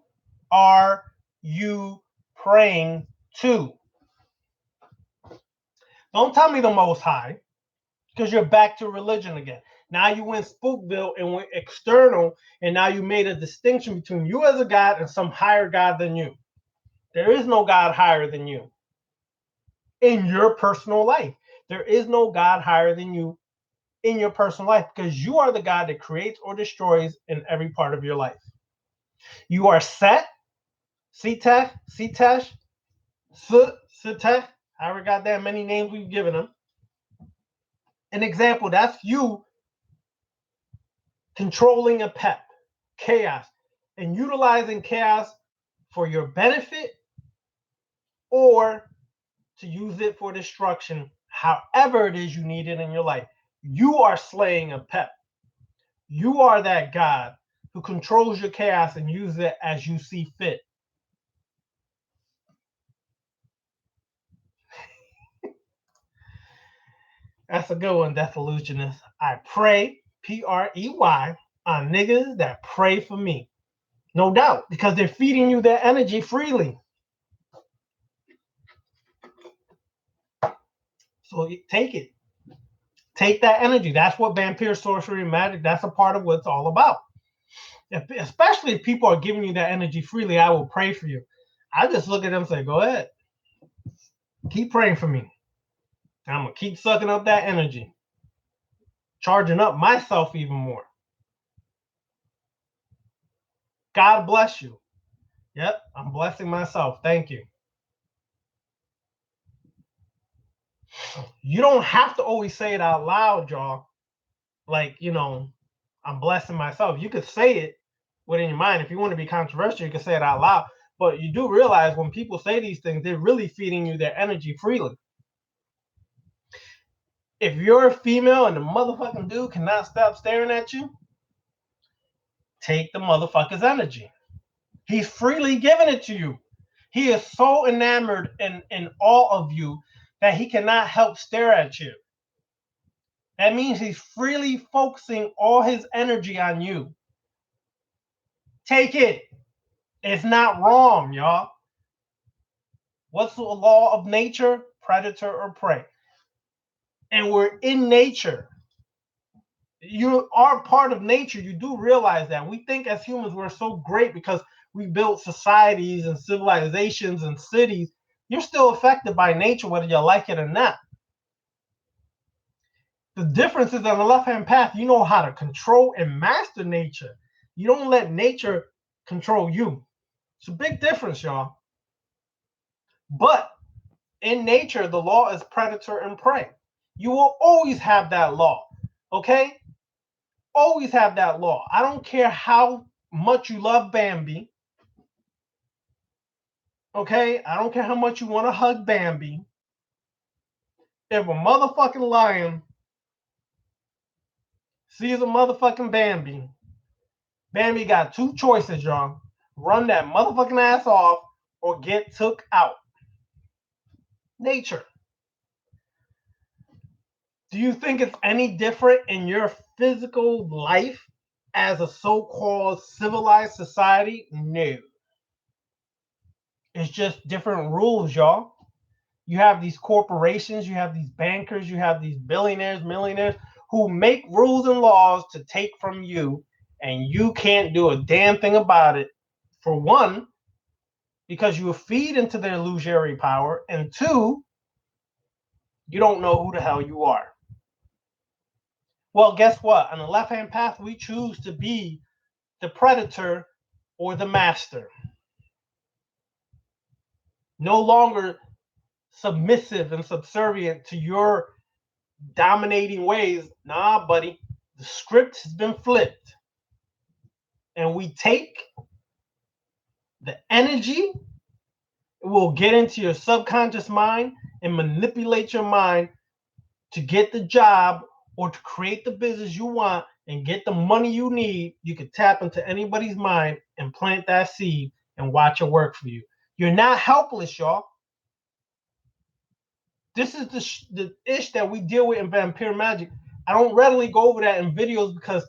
are you praying to? Don't tell me the Most High, because you're back to religion again. Now you went Spookville and went external, and now you made a distinction between you as a God and some higher God than you. There is no God higher than you in your personal life. There is no God higher than you in your personal life because you are the God that creates or destroys in every part of your life. You are Set, Setech, Setesh, Setech, however goddamn many names we've given them. An example, that's you controlling a pet, chaos, and utilizing chaos for your benefit or to use it for destruction, however it is you need it in your life. You are slaying a pet. You are that God who controls your chaos and uses it as you see fit. That's a good one, Death Illusionist. I pray, Prey, on niggas that pray for me. No doubt, because they're feeding you their energy freely. So take it. Take that energy. That's what vampire sorcery and magic, that's a part of what it's all about. Especially if people are giving you that energy freely, I will pray for you. I just look at them and say, go ahead. Keep praying for me. I'm going to keep sucking up that energy. Charging up myself even more. God bless you. Yep, I'm blessing myself. Thank you. You don't have to always say it out loud, y'all. Like, I'm blessing myself. You could say it within your mind. If you want to be controversial, you can say it out loud. But you do realize when people say these things, they're really feeding you their energy freely. If you're a female and the motherfucking dude cannot stop staring at you, take the motherfucker's energy. He's freely giving it to you. He is so enamored in awe of you that he cannot help stare at you. That means he's freely focusing all his energy on you. Take it. It's not wrong, y'all. What's the law of nature? Predator or prey. And we're in nature. You are part of nature. You do realize that. We think as humans we're so great because we built societies and civilizations and cities. You're still affected by nature, whether you like it or not. The difference is on the left-hand path, you know how to control and master nature. You don't let nature control you. It's a big difference, y'all. But in nature, the law is predator and prey. You will always have that law, okay? Always have that law. I don't care how much you love Bambi, okay? I don't care how much you want to hug Bambi. If a motherfucking lion sees a motherfucking Bambi, Bambi got two choices, y'all. Run that motherfucking ass off or get took out. Nature. Do you think it's any different in your physical life as a so-called civilized society? No. It's just different rules, y'all. You have these corporations, you have these bankers, you have these billionaires, millionaires who make rules and laws to take from you, and you can't do a damn thing about it. For one, because you feed into their illusory power, and two, you don't know who the hell you are. Well, guess what? On the left-hand path, we choose to be the predator or the master. No longer submissive and subservient to your dominating ways. Nah, buddy, the script has been flipped. And we take the energy, it will get into your subconscious mind and manipulate your mind to get the job or to create the business you want and get the money you need. You can tap into anybody's mind and plant that seed and watch it work for you. You're not helpless, y'all. This is the ish that we deal with in Vampire Magic. I don't readily go over that in videos because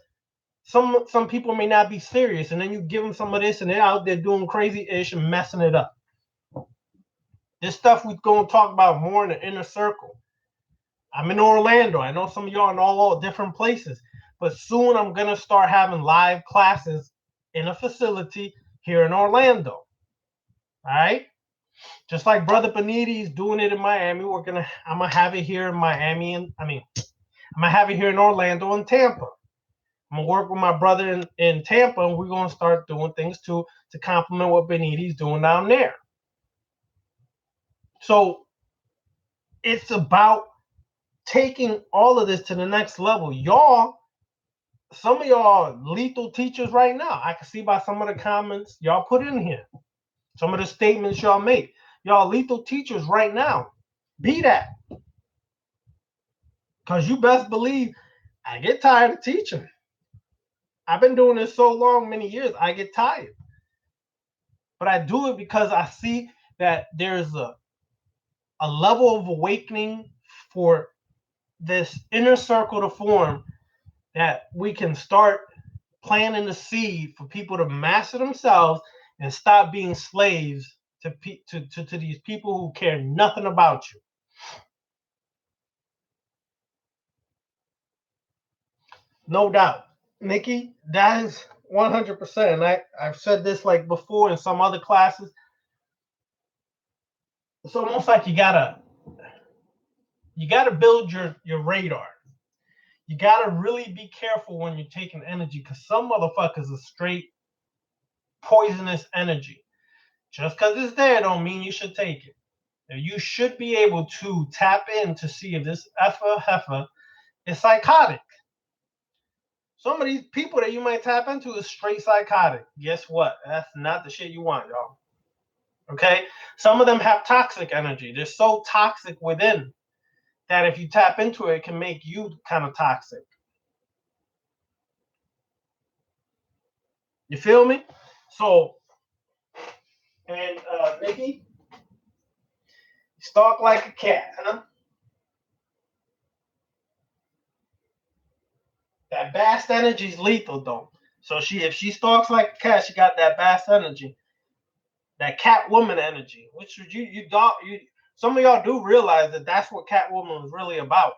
some people may not be serious, and then you give them some of this and they're out there doing crazy ish and messing it up. This stuff we're going to talk about more in the inner circle. I'm in Orlando. I know some of y'all in all different places, but soon I'm going to start having live classes in a facility here in Orlando. All right? Just like Brother Benitez doing it in Miami, I'm gonna have it here in Miami, and I'm gonna have it here in Orlando and Tampa. I'm gonna work with my brother in Tampa, and we're gonna start doing things to complement what Benitez doing down there. So it's about taking all of this to the next level. Y'all, some of y'all are lethal teachers right now. I can see by some of the comments y'all put in here, some of the statements y'all make. Y'all lethal teachers right now. Be that. Because you best believe I get tired of teaching. I've been doing this so long, many years, I get tired. But I do it because I see that there's a level of awakening for this inner circle to form, that we can start planting the seed for people to master themselves and stop being slaves to these people who care nothing about you. No doubt. Nikki, that is 100%. And I've said this like before in some other classes. It's almost like you gotta build your radar. You gotta really be careful when you're taking energy, because some motherfuckers are straight poisonous energy. Just because it's there don't mean you should take it. You should be able to tap in to see if this heifer is psychotic. Some of these people that you might tap into is straight psychotic. Guess what? That's not the shit you want, y'all. Okay? Some of them have toxic energy. They're so toxic within that if you tap into it, it can make you kind of toxic. You feel me? So, and Nikki, stalk like a cat, huh? That Bast energy is lethal, though. So if she stalks like a cat, she got that Bast energy. that Catwoman energy, which you some of y'all do realize that that's what Catwoman was really about,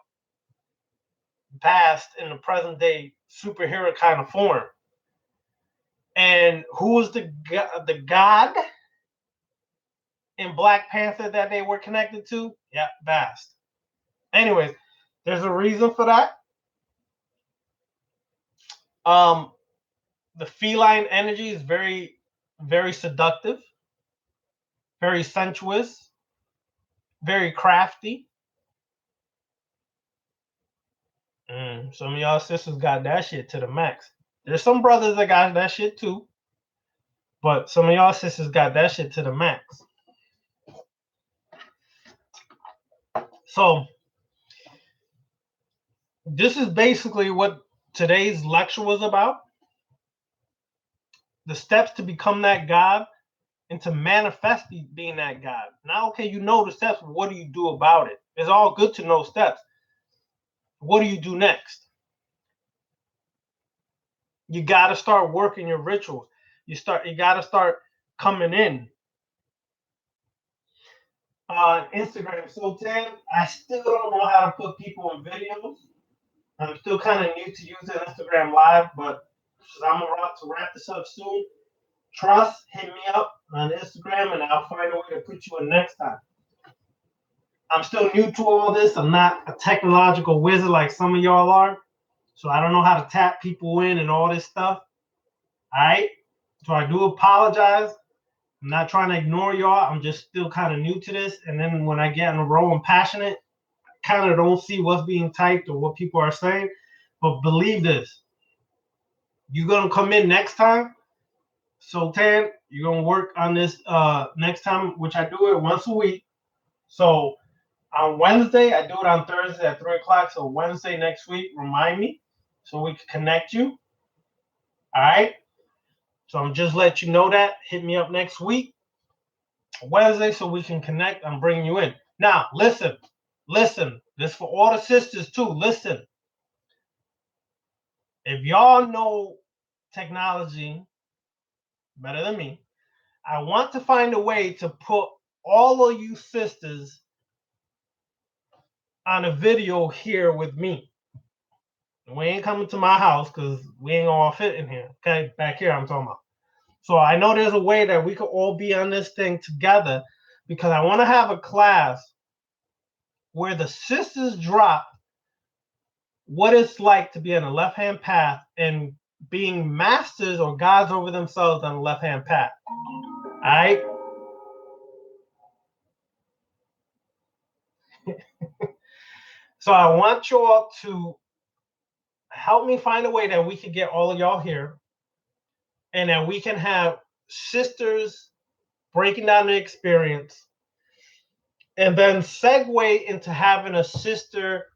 past in the present day superhero kind of form. And who was the god in Black Panther that they were connected to? Yeah, Bast. Anyways, there's a reason for that. The feline energy is very, very seductive, very sensuous, very crafty. Some of y'all sisters got that shit to the max. There's some brothers that got that shit too, but some of y'all sisters got that shit to the max. So this is basically what today's lecture was about. The steps to become that God and to manifest being that God. Now, okay, you know the steps. What do you do about it? It's all good to know steps. What do you do next? You got to start working your rituals. You got to start coming in. On Instagram, Sultan, I still don't know how to put people in videos. I'm still kind of new to using Instagram Live, but I'm about to wrap this up soon. Trust, hit me up on Instagram and I'll find a way to put you in next time. I'm still new to all this. I'm not a technological wizard like some of y'all are. So I don't know how to tap people in and all this stuff. All right. So I do apologize. I'm not trying to ignore y'all. I'm just still kind of new to this. And then when I get in a row and passionate, I kind of don't see what's being typed or what people are saying. But believe this. You're going to come in next time. Sultan, you're going to work on this next time, which I do it once a week. So on Wednesday, I do it on Thursday at 3 o'clock. So Wednesday next week, remind me so we can connect you. All right. So I'm just let you know that. Hit me up next week, Wednesday, so we can connect and bring you in. Now, listen. This for all the sisters too. Listen. If y'all know technology better than me, I want to find a way to put all of you sisters on a video here with me. We ain't coming to my house because we ain't all fit in here. Okay, back here I'm talking about. So I know there's a way that we could all be on this thing together because I want to have a class where the sisters drop what it's like to be on the left-hand path and being masters or gods over themselves on the left-hand path. All right? So I want y'all to help me find a way that we can get all of y'all here and that we can have sisters breaking down the experience and then segue into having a sister.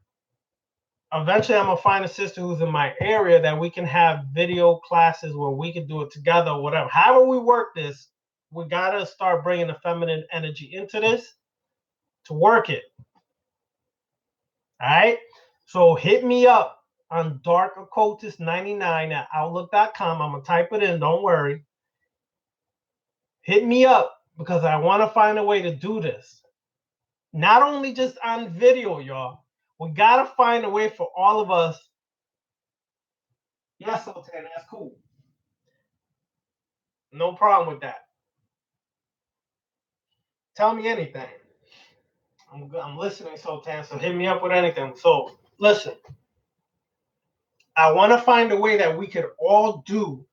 Eventually, I'm going to find a sister who's in my area that we can have video classes where we can do it together or whatever. However we work this, we got to start bringing the feminine energy into this to work it. All right? So hit me up on darkoccultist99 at outlook.com. I'm going to type it in. Don't worry. Hit me up because I want to find a way to do this. Not only just on video, y'all. We got to find a way for all of us. Yes, Sultan, that's cool. No problem with that. Tell me anything. I'm listening, Sultan, so hit me up with anything. So, listen. I want to find a way that we could all do,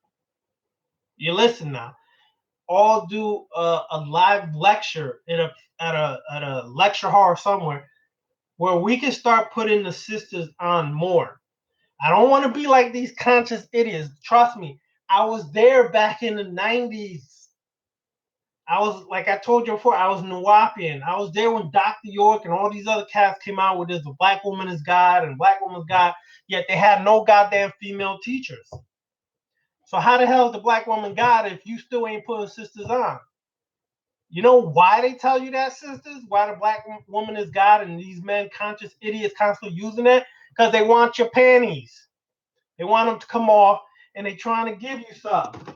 you listen now, all do a live lecture at a lecture hall or somewhere where we can start putting the sisters on more. I don't want to be like these conscious idiots. Trust me, I was there back in the 90s. I was, like I told you before, I was Nuwapian. I was there when Dr. York and all these other cats came out with this, the Black woman is God and Black woman's God, yet they had no goddamn female teachers. So how the hell is the Black woman God if you still ain't putting sisters on? You know why they tell you that, sisters? Why the Black woman is God and these men, conscious idiots, constantly using that? Because they want your panties. They want them to come off and they're trying to give you something.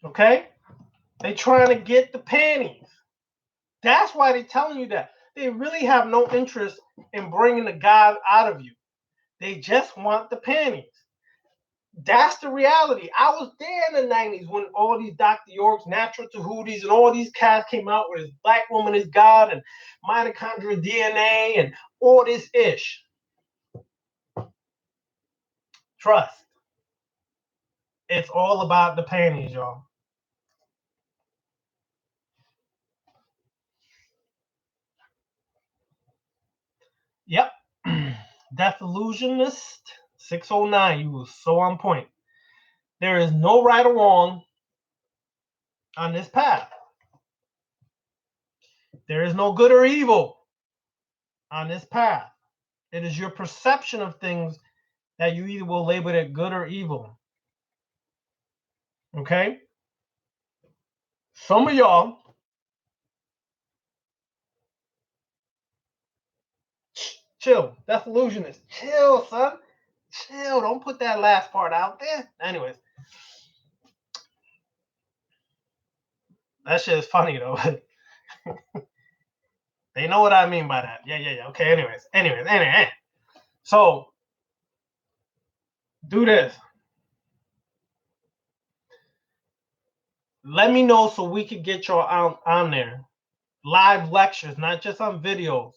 Okay? They trying to get the panties. That's why they're telling you that. They really have no interest in bringing the God out of you. They just want the panties. That's the reality. I was there in the 90s when all these Dr. Yorks, Natural Tahooties, and all these cats came out with his Black Woman is God and mitochondrial DNA and all this ish. Trust. It's all about the panties, y'all. Yep. Death Illusionist 609. You was so on point. There is no right or wrong on this path. There is no good or evil on this path. It is your perception of things that you either will label it good or evil. Okay? Some of y'all chill. Death Illusionist. Chill, son. Chill. Don't put that last part out there. Anyways, that shit is funny though. They know what I mean by that. Yeah. Okay, anyway. So do this. Let me know so we could get y'all on there. Live lectures, not just on videos.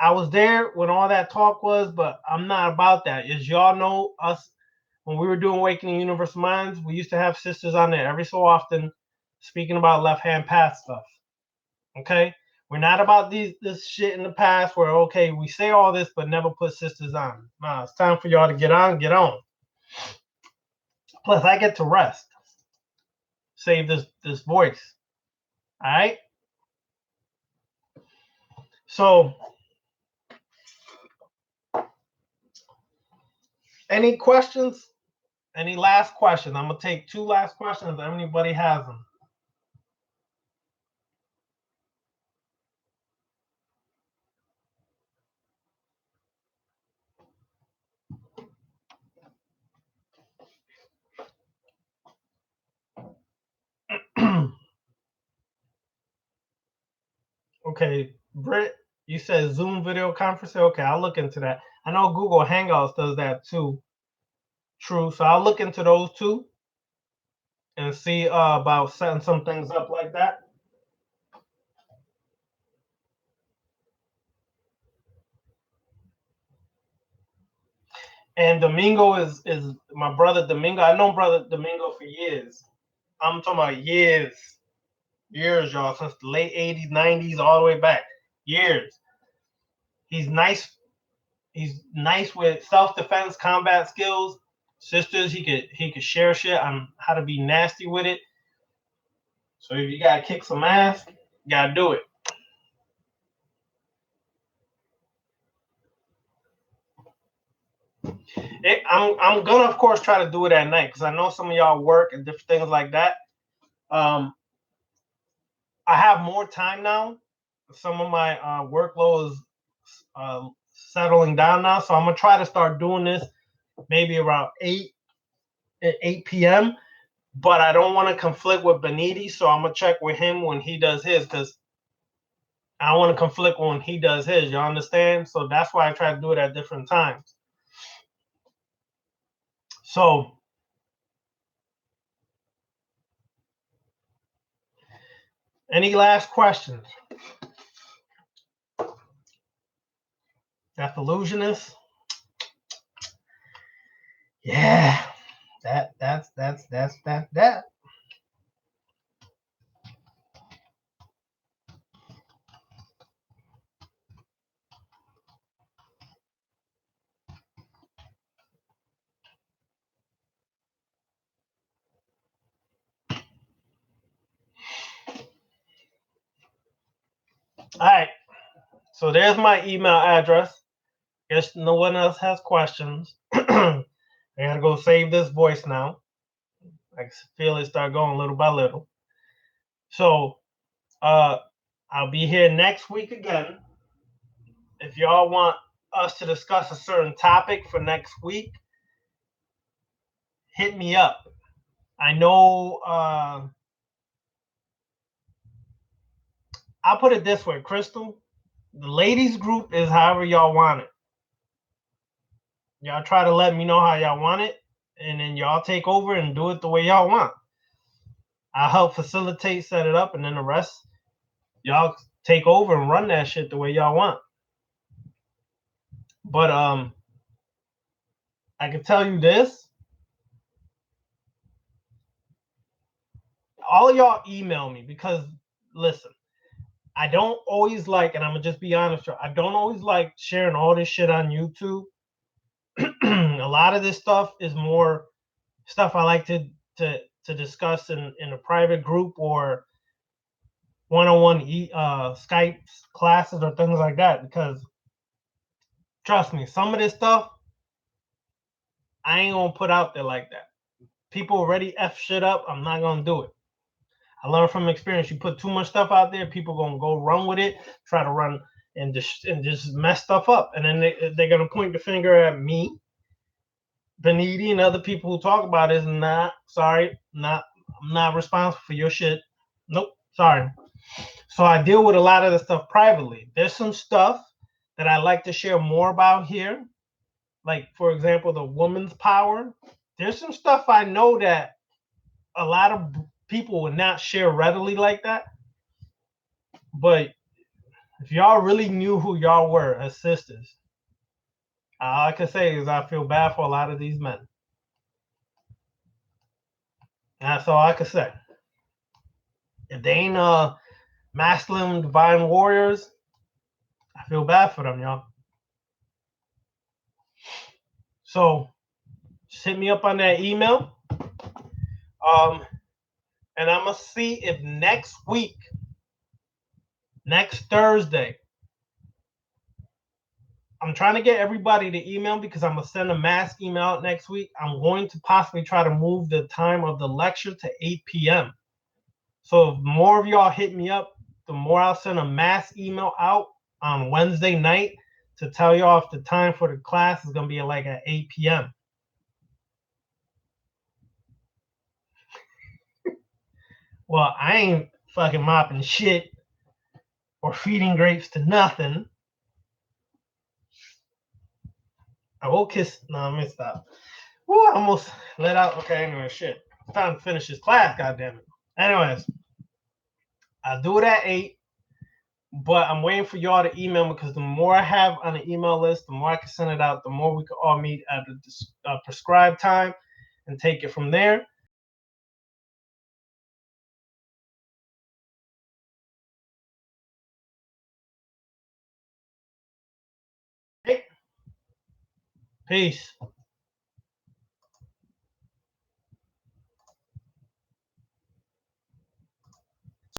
I was there when all that talk was, but I'm not about that. As y'all know, us when we were doing Awakening Universal Minds, we used to have sisters on there every so often speaking about left hand path stuff. Okay? We're not about this shit in the past where okay, we say all this but never put sisters on. Nah, it's time for y'all to get on. Plus, I get to rest. Save this voice. All right? So, any questions? Any last questions? I'm gonna take 2 last questions if anybody has them. Okay, Britt, you said Zoom video conferencing. Okay, I'll look into that. I know Google Hangouts does that too. True. So I'll look into those two and see about setting some things up like that. And Domingo is my brother Domingo. I know brother Domingo for years. I'm talking about years, y'all, since the late '80s, '90s, all the way back. Years. He's nice. He's nice with self-defense, combat skills. Sisters, he could share shit on how to be nasty with it. So if you gotta kick some ass, you gotta do it. I'm gonna of course try to do it at night because I know some of y'all work and different things like that. I have more time now. Some of my workload is settling down now, so I'm gonna try to start doing this maybe around 8 p.m. But I don't want to conflict with Beniti, so I'm gonna check with him when he does his because I want to conflict when he does his. You understand? So that's why I try to do it at different times. So, any last questions? Death Illusionist? Yeah, that's that. All right. So there's my email address. Guess no one else has questions. I gotta go save this voice now. I feel it start going little by little. So I'll be here next week again. If y'all want us to discuss a certain topic for next week, hit me up. I know. I'll put it this way, Crystal. The ladies group is however y'all want it. Y'all try to let me know how y'all want it, and then y'all take over and do it the way y'all want. I'll help facilitate, set it up, and then the rest, y'all take over and run that shit the way y'all want. But I can tell you this. All of y'all email me because listen, I don't always like, and I'm gonna just be honest, I don't always like sharing all this shit on YouTube. A lot of this stuff is more stuff I like to discuss in a private group or one-on-one Skype classes or things like that. Because trust me, some of this stuff I ain't gonna put out there like that. People already f shit up. I'm not gonna do it. I learned from experience. You put too much stuff out there, people gonna go run with it, try to run and just mess stuff up, and then they're gonna point the finger at me, Beniti, and other people who talk about it. I'm not responsible for your shit. Nope, sorry. So I deal with a lot of the stuff privately. There's some stuff that I like to share more about here, like for example, the woman's power. There's some stuff I know that a lot of people would not share readily like that. But if y'all really knew who y'all were as sisters, all I can say is I feel bad for a lot of these men. That's all I can say. If they ain't masculine divine warriors, I feel bad for them, y'all. So just hit me up on that email. And I'm gonna see if next week, next Thursday, I'm trying to get everybody to email because I'm gonna send a mass email out next week. I'm going to possibly try to move the time of the lecture to 8 p.m. So if more of y'all hit me up, the more I'll send a mass email out on Wednesday night to tell y'all if the time for the class is gonna be like at 8 p.m. Well, I ain't fucking mopping shit or feeding grapes to nothing. I will kiss. No, I'm gonna stop. Woo, I almost let out. Okay, anyway, shit. It's time to finish this class, goddammit. Anyways, I'll do it at 8, but I'm waiting for y'all to email me because the more I have on the email list, the more I can send it out, the more we can all meet at the prescribed time and take it from there. Okay. Peace.